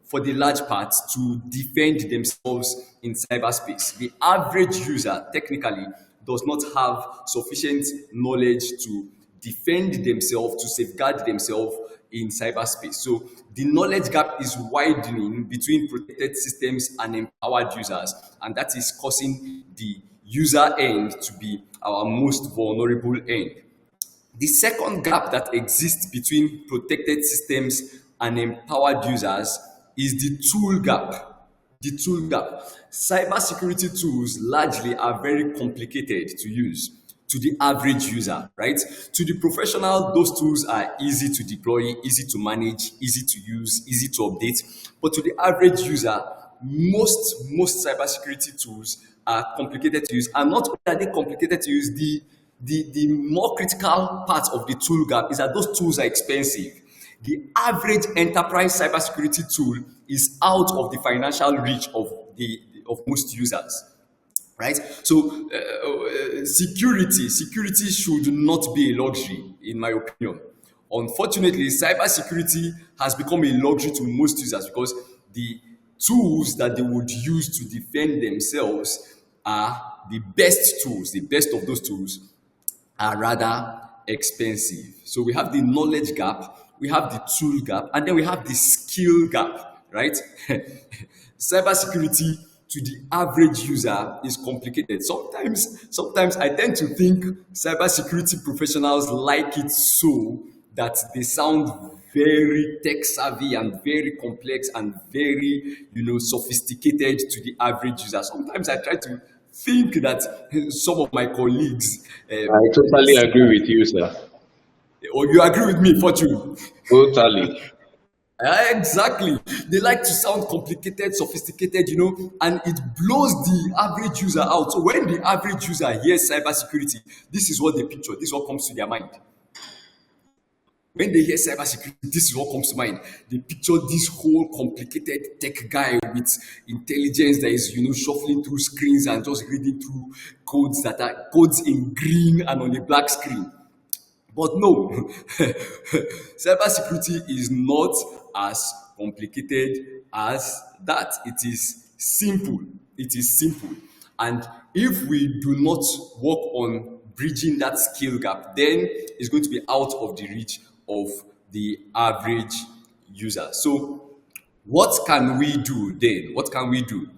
for the large part to defend themselves in cyberspace. The average user technically does not have sufficient knowledge to defend themselves, to safeguard themselves in cyberspace. So the knowledge gap is widening between protected systems and empowered users, and that is causing the user end to be our most vulnerable end. The second gap that exists between protected systems and empowered users is the tool gap. The tool gap. Cybersecurity tools largely are very complicated to use to the average user, right? To the professional, those tools are easy to deploy, easy to manage, easy to use, easy to update. But to the average user, most cybersecurity tools are complicated to use. And not only are they complicated to use, the more critical part of the tool gap is that those tools are expensive. The average enterprise cybersecurity tool is out of the financial reach of most users, right? So security should not be a luxury, in my opinion. Unfortunately, cybersecurity has become a luxury to most users because the tools that they would use to defend themselves are the best tools. The best of those tools are rather expensive. So we have the knowledge gap, we have the tool gap, and then we have the skill gap, right? Cybersecurity to the average user is complicated. Sometimes I tend to think cybersecurity professionals like it so that they sound very tech savvy and very complex and very, sophisticated to the average user. Sometimes I try to think that some of my colleagues... I totally agree with you, sir. Or you agree with me, Fortune? Totally. Exactly. They like to sound complicated, sophisticated, and it blows the average user out. So when the average user hears cybersecurity, this is what they picture. This is what comes to their mind. When they hear cybersecurity, this is what comes to mind. They picture this whole complicated tech guy with intelligence that is, shuffling through screens and just reading through codes that are codes in green and on a black screen. But no, cybersecurity is not as complicated as that. It is simple. It is simple. And if we do not work on bridging that skill gap, then it's going to be out of the reach of the average user. So what can we do then? What can we do?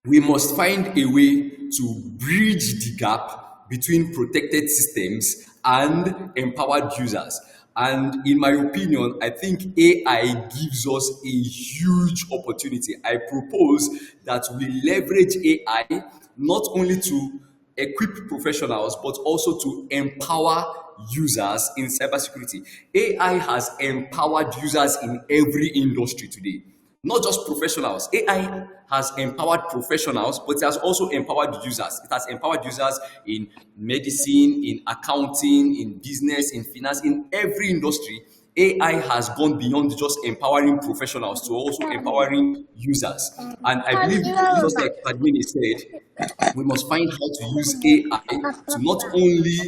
We must find a way to bridge the gap between protected systems and empowered users. And in my opinion, I think AI gives us a huge opportunity. I propose that we leverage AI not only to equip professionals, but also to empower users in cybersecurity. AI has empowered users in every industry today, not just professionals. AI has empowered professionals, but it has also empowered users. It has empowered users in medicine, in accounting, in business, in finance, in every industry. AI has gone beyond just empowering professionals to also empowering users. And I believe, just like Padmini said, we must find how to use AI to not only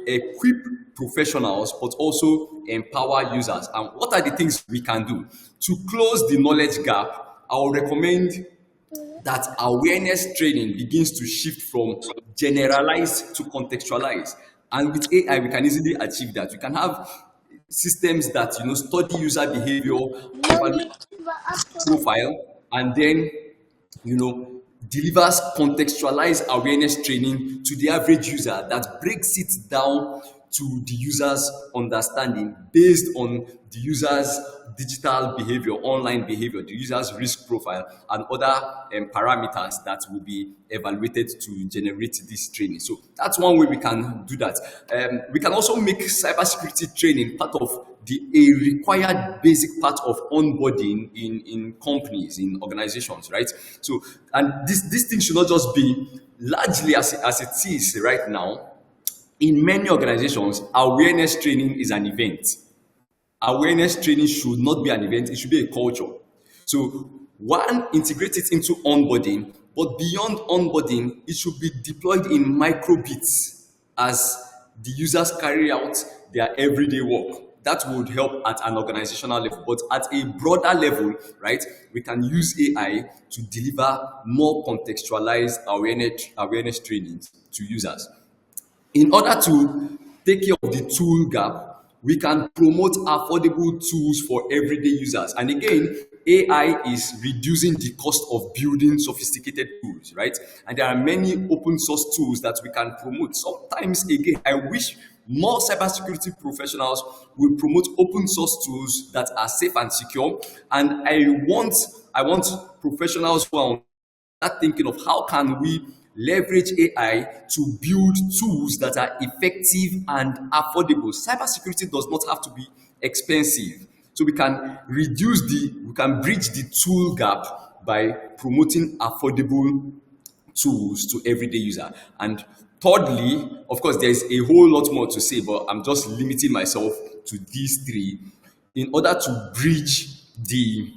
equip professionals, but also empower users. And what are the things we can do? To close the knowledge gap, I will recommend that awareness training begins to shift from generalized to contextualized. And with AI, we can easily achieve that. We can have systems that study user behavior, profile, and then delivers contextualized awareness training to the average user that breaks it down to the user's understanding based on the user's digital behavior, online behavior, the user's risk profile, and other parameters that will be evaluated to generate this training. So that's one way we can do that. We can also make cybersecurity training part of a required basic part of onboarding in companies, in organizations, right? So, and this thing should not just be largely as it is right now. In many organizations, awareness training is an event. Awareness training should not be an event, it should be a culture. So one, integrate it into onboarding, but beyond onboarding, it should be deployed in microbits as the users carry out their everyday work. That would help at an organizational level, but at a broader level, right, we can use AI to deliver more contextualized awareness trainings to users. In order to take care of the tool gap, we can promote affordable tools for everyday users. And again, AI is reducing the cost of building sophisticated tools, right? And there are many open source tools that we can promote. Sometimes, again, I wish more cybersecurity professionals will promote open source tools that are safe and secure. And I want professionals who are thinking of how can we leverage AI to build tools that are effective and affordable. Cybersecurity does not have to be expensive. So we can bridge the tool gap by promoting affordable tools to everyday user. And thirdly, of course, there's a whole lot more to say, but I'm just limiting myself to these three. In order to bridge the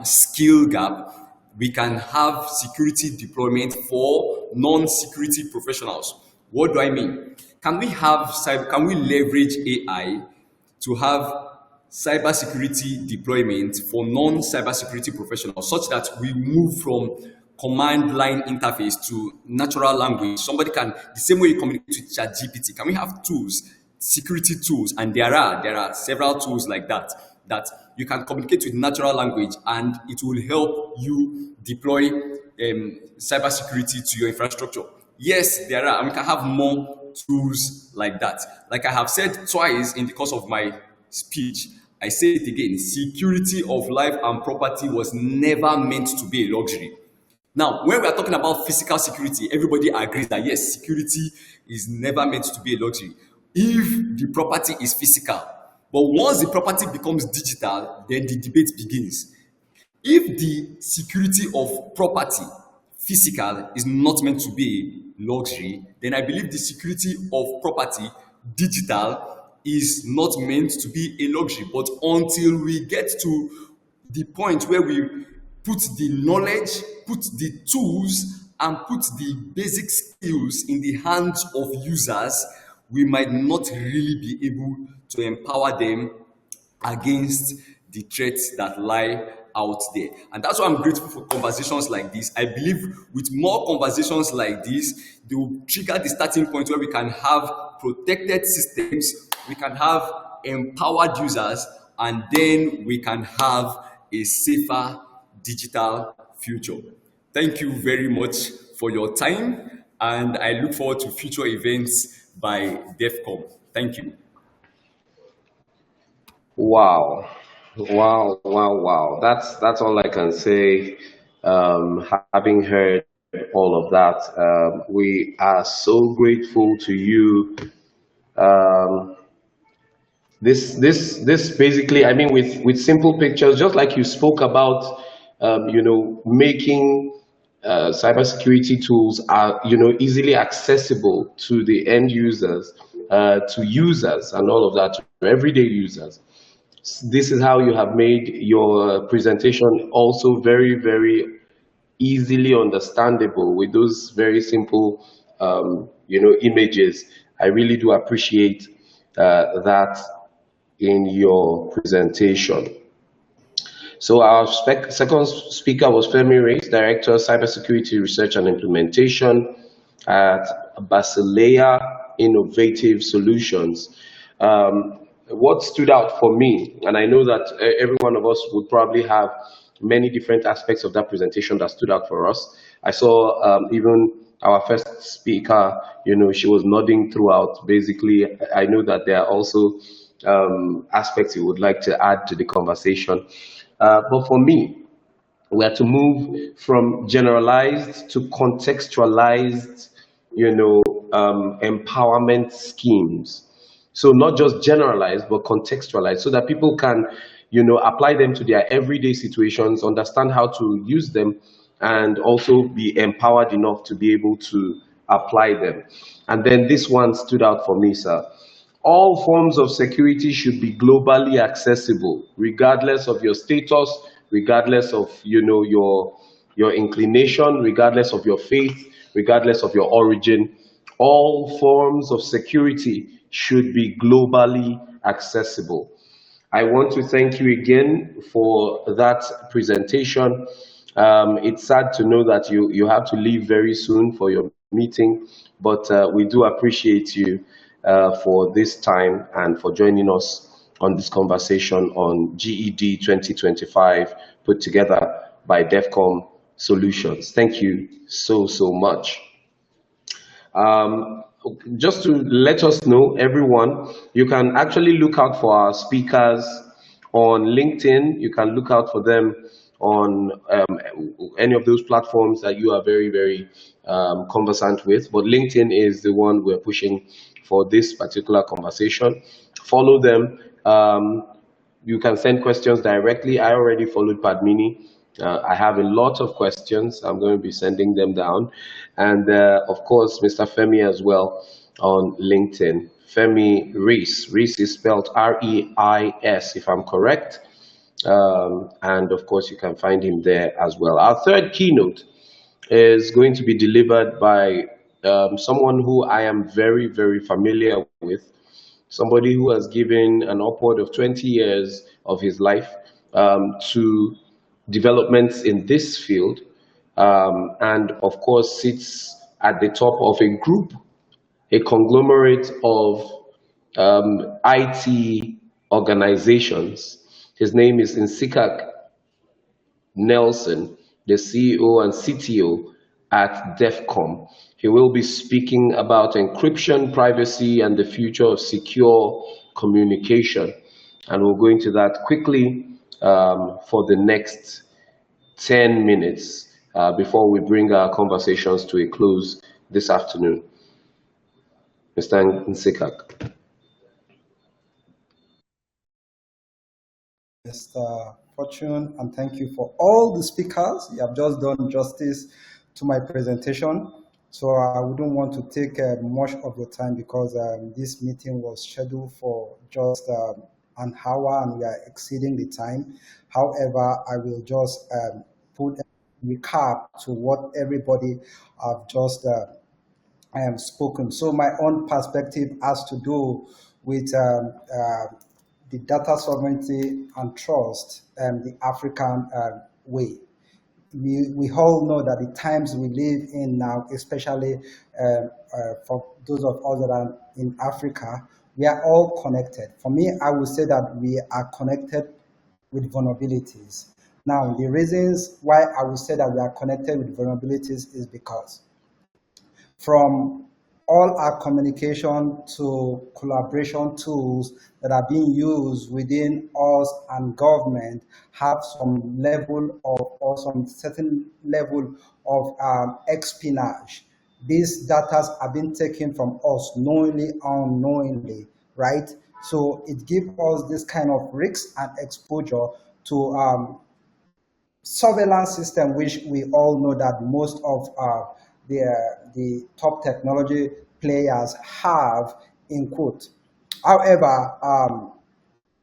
skill gap, we can have security deployment for non-security professionals. What do I mean? Can we leverage AI to have cybersecurity deployment for non-cybersecurity professionals, such that we move from command line interface to natural language? Somebody can, the same way you communicate with ChatGPT, can we have tools, security tools, and there are several tools like that you can communicate with natural language, and it will help you deploy cybersecurity to your infrastructure? Yes, there are, and we can have more tools like that. Like I have said twice in the course of my speech, I say it again, security of life and property was never meant to be a luxury. Now, when we are talking about physical security, everybody agrees that yes, security is never meant to be a luxury if the property is physical. But once the property becomes digital, then the debate begins. If the security of property, physical, is not meant to be a luxury, then I believe the security of property, digital, is not meant to be a luxury. But until we get to the point where we put the knowledge, put the tools, and put the basic skills in the hands of users, we might not really be able to empower them against the threats that lie out there. And that's why I'm grateful for conversations like this. I believe with more conversations like this, they will trigger the starting point where we can have protected systems, we can have empowered users, and then we can have a safer digital future. Thank you very much for your time, and I look forward to future events by DefComm. Thank you. Wow. That's all I can say. Having heard all of that, we are so grateful to you. This basically, I mean, with simple pictures, just like you spoke about, making cybersecurity tools are, easily accessible to the end users, to users, and all of that, to everyday users. This is how you have made your presentation also very, very easily understandable with those very simple, images. I really do appreciate that in your presentation. So our second speaker was Femi Reis, Director of Cybersecurity Research and Implementation at Basilea Innovative Solutions. What stood out for me, and I know that every one of us would probably have many different aspects of that presentation that stood out for us. I saw even our first speaker, she was nodding throughout. Basically, I know that there are also aspects you would like to add to the conversation. But for me, we are to move from generalized to contextualized, empowerment schemes. So not just generalized, but contextualized, so that people can, apply them to their everyday situations, understand how to use them, and also be empowered enough to be able to apply them. And then this one stood out for me, sir. All forms of security should be globally accessible, regardless of your status, regardless of your inclination, regardless of your faith, regardless of your origin. All forms of security should be globally accessible. I want to thank you again for that presentation. It's sad to know that you have to leave very soon for your meeting, but we do appreciate you for this time and for joining us on this conversation on GED 2025 put together by DefComm Solutions. Thank you so much. Um, just to let us know, everyone, you can actually look out for our speakers on LinkedIn. You can look out for them on any of those platforms that you are very conversant with. But LinkedIn is the one we're pushing for this particular conversation. Follow them. You can send questions directly. I already followed Padmini. I have a lot of questions. I'm going to be sending them down. And of course, Mr. Femi as well on LinkedIn. Femi Reis. Reis is spelled R-E-I-S, if I'm correct. And of course, you can find him there as well. Our third keynote is going to be delivered by someone who I am very familiar with. Somebody who has given an upward of 20 years of his life to developments in this field, and of course sits at the top of a group, a conglomerate of IT organizations. His name is Nsikak Nelson, the CEO and CTO at DefComm. He will be speaking about encryption, privacy, and the future of secure communication. And we'll go into that quickly for the next 10 minutes before we bring our conversations to a close this afternoon. Mr. Nsikak. Mr. Fortune, and thank you for all the speakers. You have just done justice to my presentation. So I wouldn't want to take much of your time because this meeting was scheduled for just an hour and we are exceeding the time. However, I will just put a recap to what everybody have just spoken. So my own perspective has to do with the data sovereignty and trust, the African way. We all know that the times we live in now, especially for those of us that are in Africa, we are all connected. For me, I would say that we are connected with vulnerabilities. Now, the reasons why I would say that we are connected with vulnerabilities is because from all our communication to collaboration tools that are being used within us and government have some level of, or some certain level of espionage. These data are being taken from us knowingly or unknowingly, right? So it gives us this kind of risk and exposure to surveillance system, which we all know that most of the top technology players have in quote. However,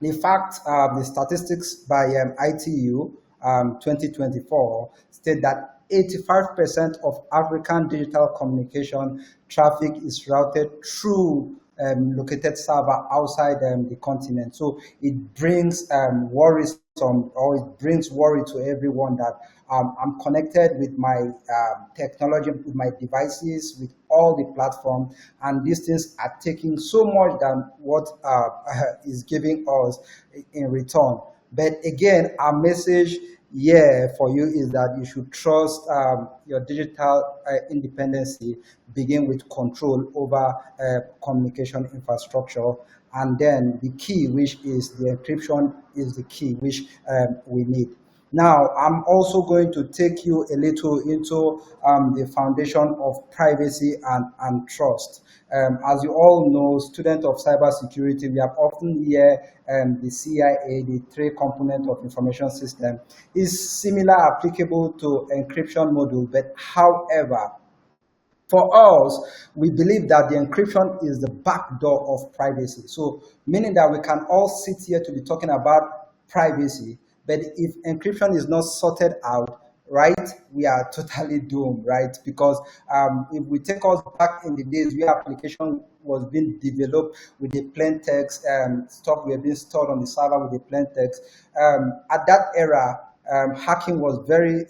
the fact, the statistics by ITU 2024 state that 85% of African digital communication traffic is routed through located server outside the continent. So it brings worries or it brings worry to everyone that I'm connected with my technology, with my devices, with all the platforms, and these things are taking so much than what is giving us in return. But again, our message here for you is that you should trust your digital independency, begin with control over communication infrastructure, and then the key, which is the encryption, is the key which we need. Now, I'm also going to take you a little into the foundation of privacy and trust. As you all know, students of cybersecurity, we have often hear the CIA, the three component of information system, is similar applicable to encryption module, but however, for us, we believe that the encryption is the back door of privacy. So, meaning that we can all sit here to be talking about privacy, but if encryption is not sorted out, right, we are totally doomed, right? Because if we take us back in the days where application was being developed with the plain text, stuff were being stored on the server with the plain text, at that era, hacking was very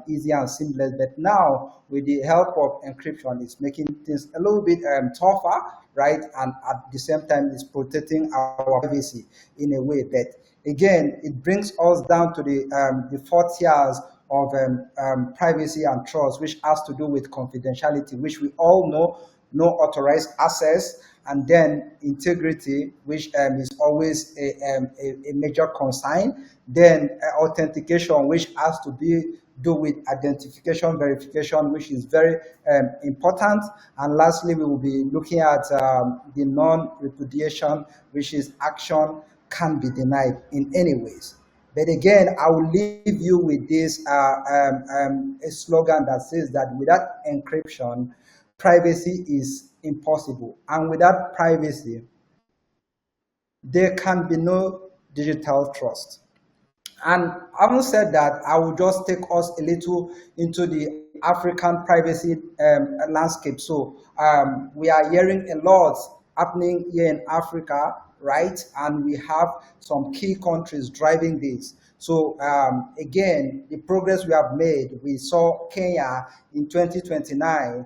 easy and seamless, but now with the help of encryption, it's making things a little bit tougher, right? And at the same time, it's protecting our privacy in a way that, again, it brings us down to the 4 tiers of privacy and trust, which has to do with confidentiality, which we all know, no authorized access, and then integrity, which is always a major concern. Then authentication, which has to do with identification verification, which is very important. And lastly, we will be looking at the non-repudiation, which is action can be denied in any ways. But again, I will leave you with this a slogan that says that without encryption, privacy is impossible. And without privacy, there can be no digital trust. And having said that, I will just take us a little into the African privacy landscape. So we are hearing a lot happening here in Africa, right? And we have some key countries driving this. So again, the progress we have made, we saw Kenya in 2029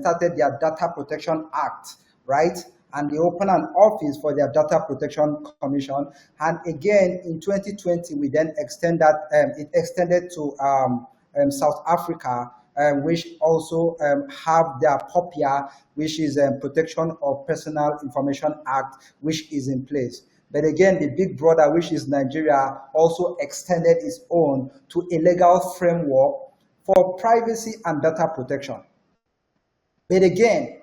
started their Data Protection Act, right? And they opened an office for their Data Protection Commission. And again, in 2020, we then extend that, it extended to South Africa, which also have their POPIA, which is Protection of Personal Information Act, which is in place. But again, the big brother, which is Nigeria, also extended its own to a legal framework for privacy and data protection. But again,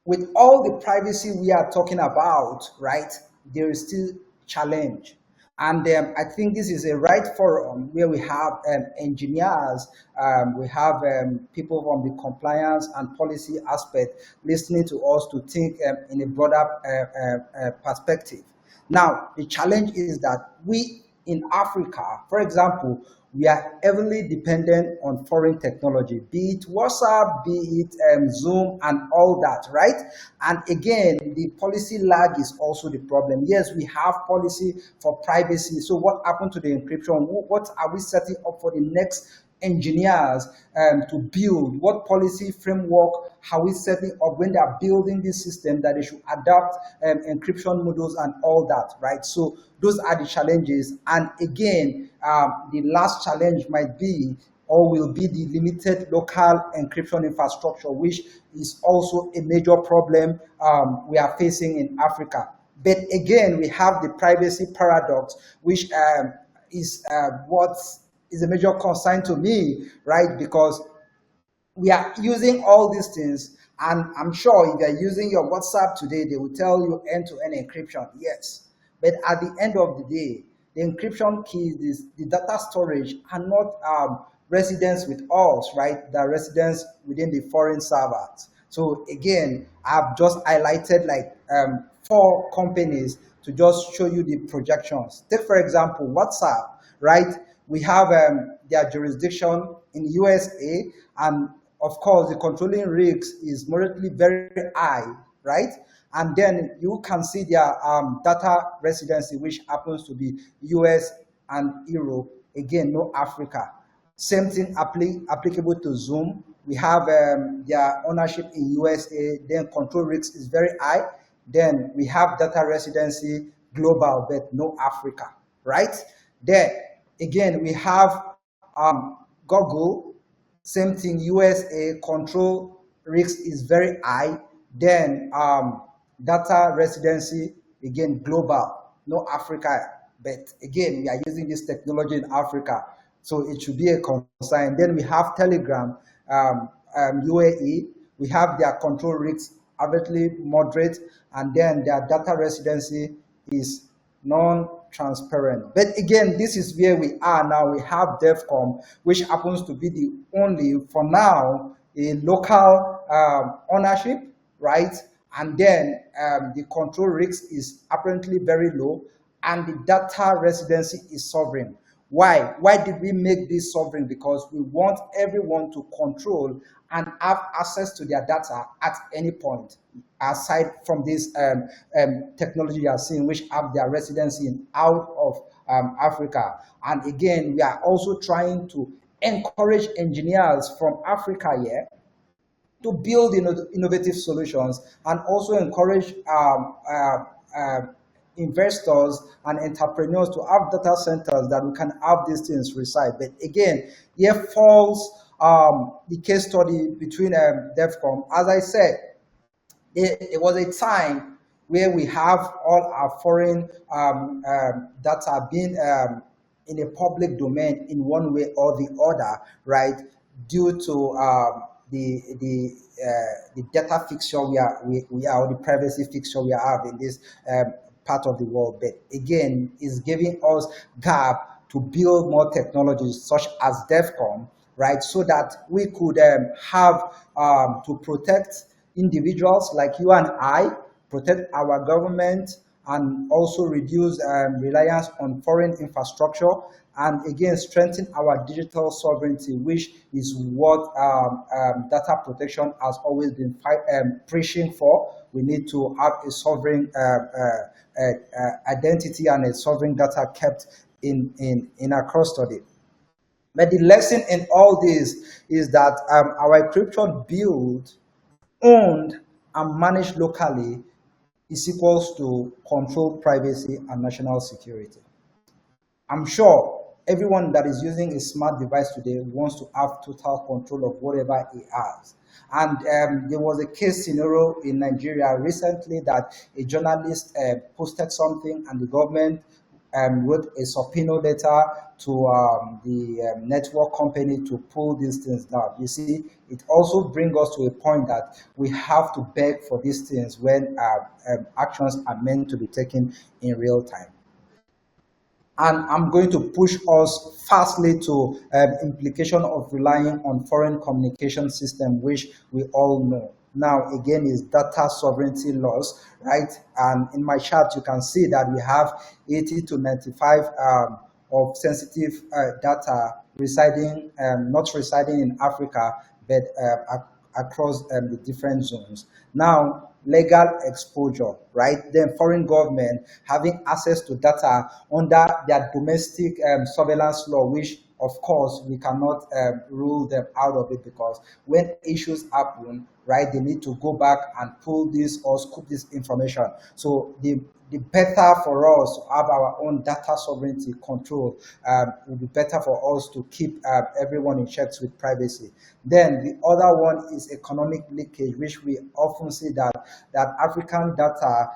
with all the privacy we are talking about, right, there is still challenge. And I think this is a right forum where we have engineers, we have people from the compliance and policy aspect listening to us to think in a broader perspective. Now, the challenge is that we in Africa, for example, we are heavily dependent on foreign technology, be it WhatsApp, be it Zoom, and all that, right? And again, the policy lag is also the problem. Yes, we have policy for privacy. So what happened to the encryption? What are we setting up for the next engineers to build? What policy framework are we setting up when they are building this system that they should adapt encryption modules and all that, right? So those are the challenges. And again, the last challenge might be or will be the limited local encryption infrastructure, which is also a major problem we are facing in Africa. But again, we have the privacy paradox, which is what is a major concern to me, right? Because we are using all these things, and I'm sure if you're using your WhatsApp today, they will tell you end-to-end encryption, yes. But at the end of the day, the encryption keys, the data storage are not residents with us, right? They're residents within the foreign servers. So again, I've just highlighted like 4 companies to just show you the projections. Take for example, WhatsApp, right? We have their jurisdiction in USA, and of course, the controlling risk is moderately very high, right? And then you can see their data residency, which happens to be US and Europe. Again, no Africa. Same thing applicable to Zoom. We have their ownership in USA, then control risk is very high. Then we have data residency global, but no Africa, right? Then again, we have Google, same thing, USA, control risk is very high. Then data residency, again, global, no Africa. But again, we are using this technology in Africa, so it should be a concern. Then we have Telegram, UAE, we have their control risks averagely moderate, and then their data residency is non-transparent. But again, this is where we are now. We have DefComm, which happens to be the only, for now, a local ownership, right? And then the control risk is apparently very low, and the data residency is sovereign. Why? Why did we make this sovereign? Because we want everyone to control and have access to their data at any point, aside from this technology you are seeing, which have their residency out of Africa. And again, we are also trying to encourage engineers from Africa here to build innovative solutions, and also encourage investors and entrepreneurs to have data centers that we can have these things reside. But again, here falls the case study between DefComm. As I said, there was a time where we have all our foreign data being in a public domain in one way or the other, right? Due to the data fixture we are, or the privacy fixture we have in this part of the world. But again, it's giving us gap to build more technologies such as DefComm, right? So that we could have to protect individuals like you and I, protect our government, and also reduce reliance on foreign infrastructure, and again strengthen our digital sovereignty, which is what data protection has always been preaching for. We need to have a sovereign identity and a sovereign data kept in our custody. But the lesson in all this is that our encryption built, owned, and managed locally is equals to controlled privacy and national security. I'm sure everyone that is using a smart device today wants to have total control of whatever he has. And there was a case scenario in Nigeria recently that a journalist posted something, and the government wrote a subpoena letter to the network company to pull these things down. You see, it also brings us to a point that we have to beg for these things when actions are meant to be taken in real time. And I'm going to push us fastly to implication of relying on foreign communication system, which we all know. Now, again, is data sovereignty laws, right? And in my chart, you can see that we have 80 to 95 of sensitive data residing, not residing in Africa, but across the different zones. Now, legal exposure, right? Then foreign government having access to data under their domestic surveillance law, which of course we cannot rule them out of it, because when issues happen, right, they need to go back and pull this or scoop this information. So the better for us to have our own data sovereignty control, will be better for us to keep everyone in checks with privacy. Then the other one is economic leakage, which we often see that African data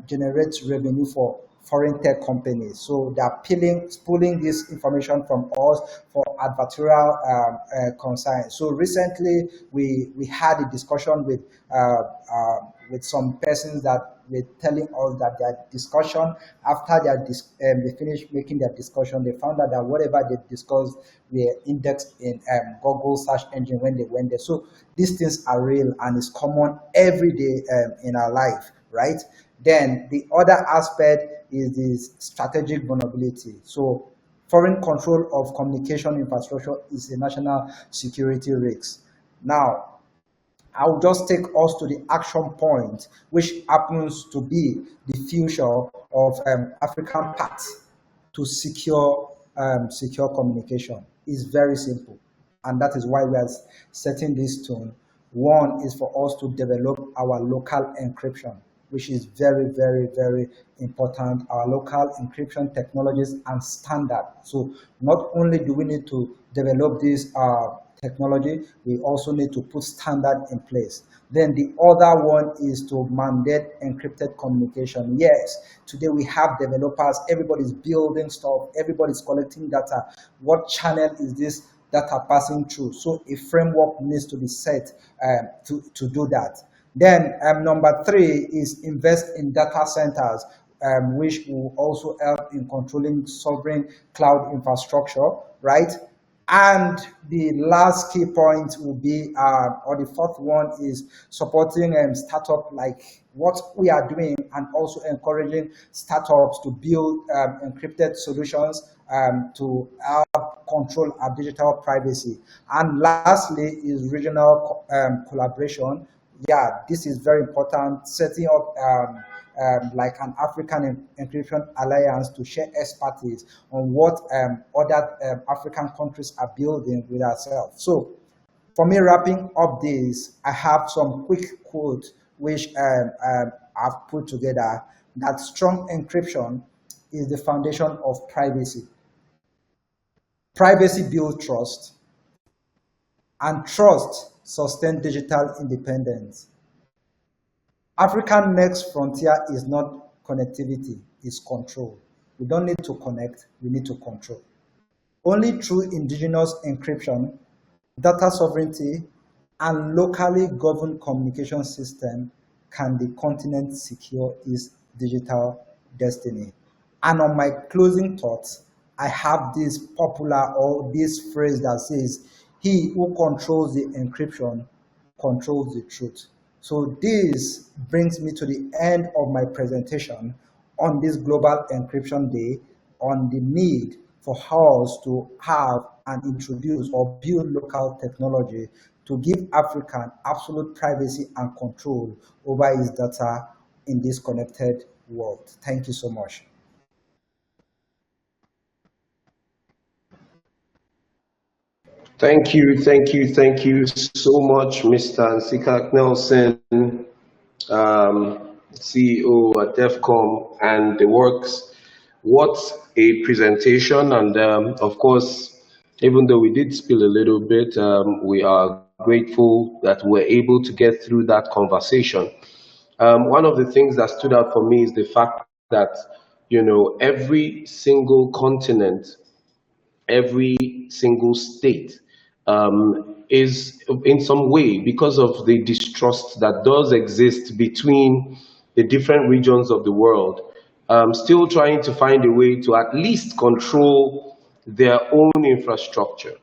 generates revenue for foreign tech companies. So they're pulling this information from us for advertorial concerns. So recently we had a discussion with some persons that were telling us that their discussion, after they finished making their discussion, they found out that whatever they discussed were indexed in Google search engine when they went there. So these things are real and it's common every day in our life, right? Then the other aspect is this strategic vulnerability. So foreign control of communication infrastructure is a national security risk. Now, I'll just take us to the action point, which happens to be the future of African path to secure communication. It's very simple, and that is why we are setting this tone. One is for us to develop our local encryption. which is very, very, very important, our local encryption technologies and standard. So not only do we need to develop this technology, we also need to put standard in place. Then the other one is to mandate encrypted communication. Yes, today we have developers, everybody's building stuff, everybody's collecting data. What channel is this data passing through? So a framework needs to be set to do that. Then number 3 is invest in data centers, which will also help in controlling sovereign cloud infrastructure, right? And the last key point will be, or the fourth one is supporting startup like what we are doing, and also encouraging startups to build encrypted solutions to help control our digital privacy. And lastly is regional collaboration. Yeah, this is very important, setting up like an African Encryption Alliance to share expertise on what other African countries are building with ourselves. So for me, wrapping up this, I have some quick quotes which I've put together, that strong encryption is the foundation of privacy. Privacy builds trust, and trust sustains digital independence. African next frontier is not connectivity, it's control. We don't need to connect, we need to control. Only through indigenous encryption, data sovereignty, and locally governed communication system can the continent secure its digital destiny. And on my closing thoughts, I have this popular, or this phrase that says, he who controls the encryption controls the truth. So this brings me to the end of my presentation on this Global Encryption Day, on the need for us to have and introduce or build local technology to give African absolute privacy and control over its data in this connected world. Thank you so much. Thank you so much, Mr. Nsikak Nelson, CEO at DefComm and the works. What a presentation. And of course, even though we did spill a little bit, we are grateful that we're able to get through that conversation. One of the things that stood out for me is the fact that, every single continent, every single state is in some way, because of the distrust that does exist between the different regions of the world, still trying to find a way to at least control their own infrastructure.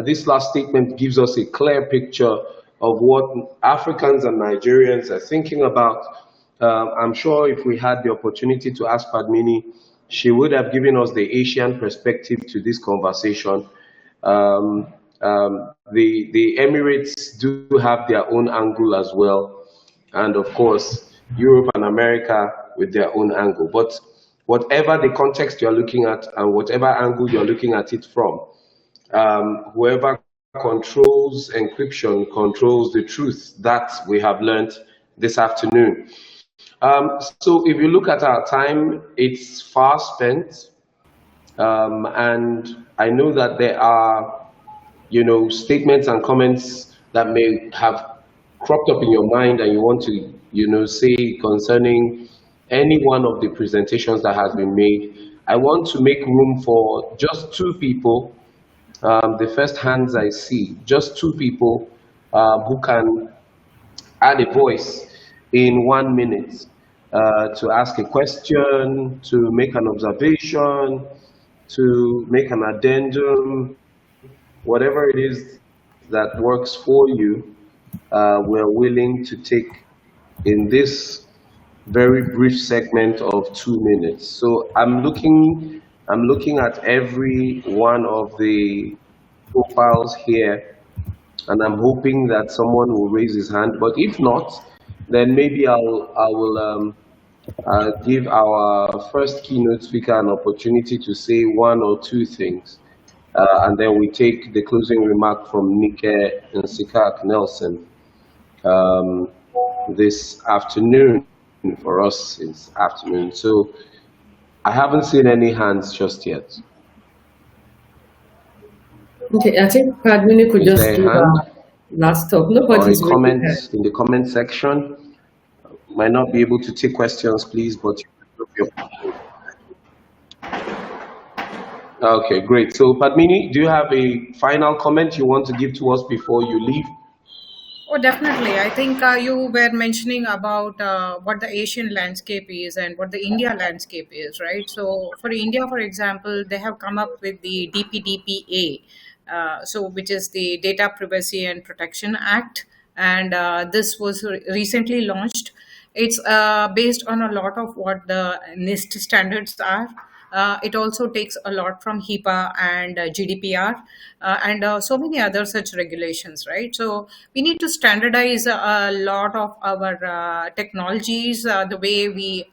This last statement gives us a clear picture of what Africans and Nigerians are thinking about. I'm sure if we had the opportunity to ask Padmini, she would have given us the Asian perspective to this conversation. The Emirates do have their own angle as well, and of course Europe and America with their own angle. But whatever the context you're looking at and whatever angle you're looking at it from, whoever controls encryption controls the truth. That we have learned this afternoon. So if you look at our time, it's far spent, and I know that there are statements and comments that may have cropped up in your mind and you want to say concerning any one of the presentations that has been made. I want to make room for just two people, the first hands I see, just two people who can add a voice in 1 minute to ask a question, to make an observation, to make an addendum, whatever it is that works for you. We're willing to take in this very brief segment of 2 minutes. So I'm looking at every one of the profiles here, and I'm hoping that someone will raise his hand. But if not, then maybe I will give our first keynote speaker an opportunity to say one or two things, and then we take the closing remark from Nsikak Nelson this afternoon. for us it's afternoon. So I haven't seen any hands just yet. Okay, I think Padmini could Is just there a do hand last talk. or a Nobody's really comment had. in the comment section? Might not be able to take questions, please, but you can drop your. Okay, great. So Padmini, do you have a final comment you want to give to us before you leave? Oh, definitely. I think you were mentioning about what the Asian landscape is and what the India landscape is, right? So, for India, for example, they have come up with the DPDPA, which is the Data Privacy and Protection Act, and this was recently launched. It's based on a lot of what the NIST standards are. It also takes a lot from HIPAA and GDPR and so many other such regulations, right? So we need to standardize a lot of our technologies, the way we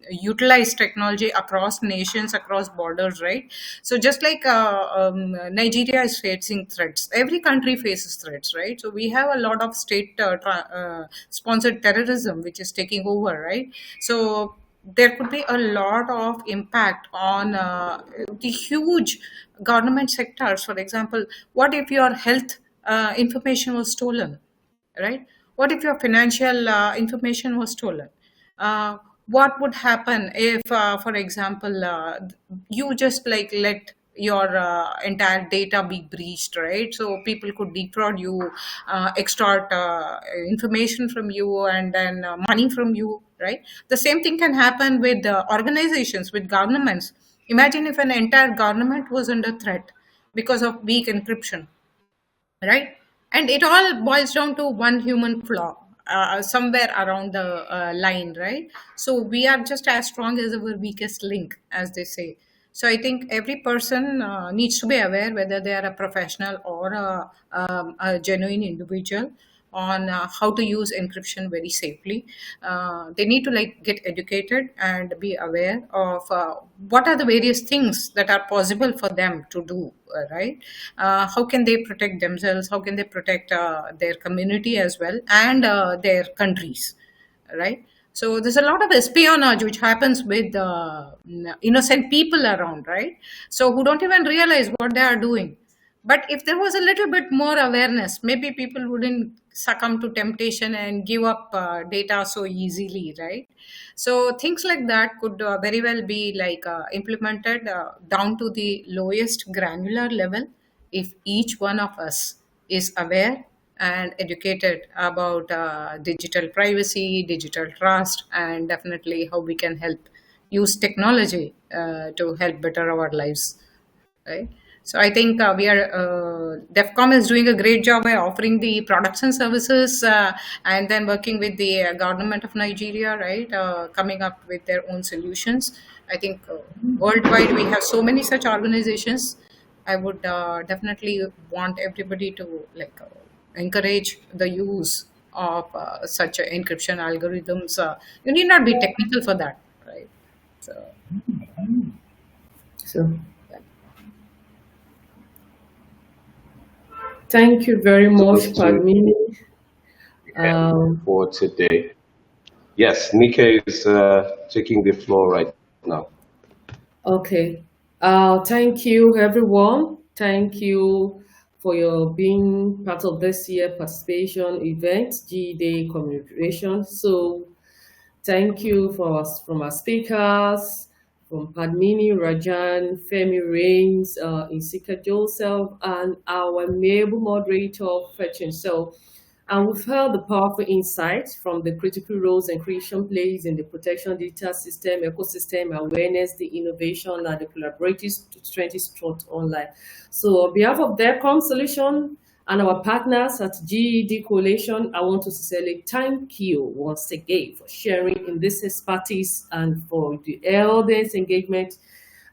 utilize technology across nations, across borders, right? So just like Nigeria is facing threats, every country faces threats, right? So we have a lot of state sponsored terrorism which is taking over, right? So there could be a lot of impact on the huge government sectors. For example, what if your health information was stolen, right? What if your financial information was stolen? Uh, what would happen if, for example, you just like let your entire data be breached, right? So people could defraud you, extort information from you, and then money from you, right? The same thing can happen with organizations, with governments. Imagine if an entire government was under threat because of weak encryption, right? And it all boils down to one human flaw somewhere around the line, right? So we are just as strong as our weakest link, as they say. So I think every person needs to be aware, whether they are a professional or a genuine individual, on how to use encryption very safely. They need to like get educated and be aware of what are the various things that are possible for them to do, right? How can they protect themselves? How can they protect their community as well, and their countries, right? So there's a lot of espionage which happens with innocent people around, right? So who don't even realize what they are doing. But if there was a little bit more awareness, maybe people wouldn't succumb to temptation and give up data so easily, right? So things like that could very well be like implemented down to the lowest granular level if each one of us is aware and educated about digital privacy, digital trust, and definitely how we can help use technology to help better our lives, right? So I think we are DefComm is doing a great job by offering the products and services, and then working with the government of Nigeria, right? Coming up with their own solutions. I think worldwide we have so many such organizations. I would definitely want everybody to like encourage the use of such encryption algorithms. You need not be technical for that, right? So, So thank you very much, Padmini. For today. Yes, Nike is taking the floor right now. Okay. Thank you, everyone. Thank you for your being part of this year participation event, G-Day commemoration. So thank you from our speakers, from Padmini, Rajan, Femi Rains, Nsikak Joseph, and our amiable moderator, Fetchin. So, and we've heard the powerful insights from the critical roles encryption plays in the protection data system, ecosystem, awareness, the innovation, and the collaborative strengths taught online. So on behalf of DefComm Solution and our partners at GED Coalition, I want to sincerely thank you once again for sharing in this expertise and for the audience engagement.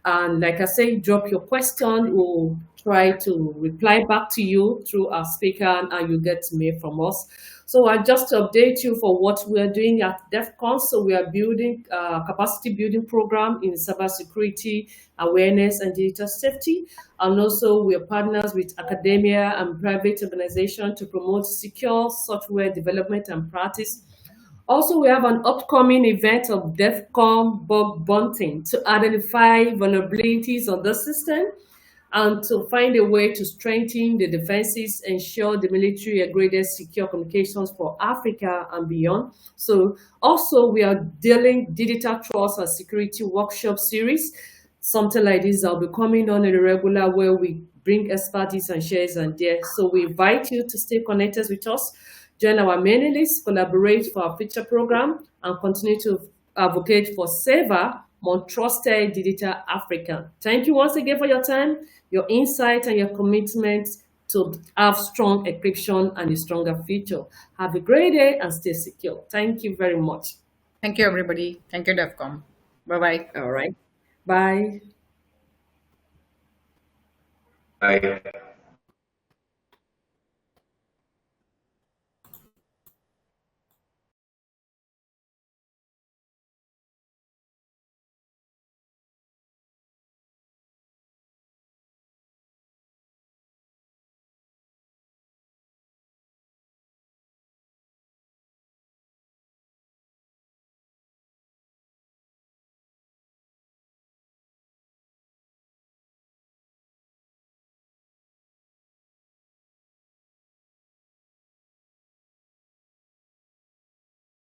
And like I say, drop your question. We'll try to reply back to you through our speaker, and you get mail from us. So I just to update you for what we are doing at DefCon. So we are building a capacity building program in cybersecurity, awareness, and digital safety. And also we are partners with academia and private organizations to promote secure software development and practice Also, we have an upcoming event of DefComm bug bunting to identify vulnerabilities of the system and to find a way to strengthen the defenses, ensure the military graded secure communications for Africa and beyond. So also we are dealing digital trust and security workshop series. Something like this will be coming on a regular where we bring expertise and shares and there. So we invite you to stay connected with us, join our mailing list, collaborate for our future program, and continue to advocate for safer, more trusted digital Africa. Thank you once again for your time, your insight, and your commitment to have strong encryption and a stronger future. Have a great day and stay secure. Thank you very much. Thank you, everybody. Thank you, DefComm. Bye-bye. All right. Bye. Bye.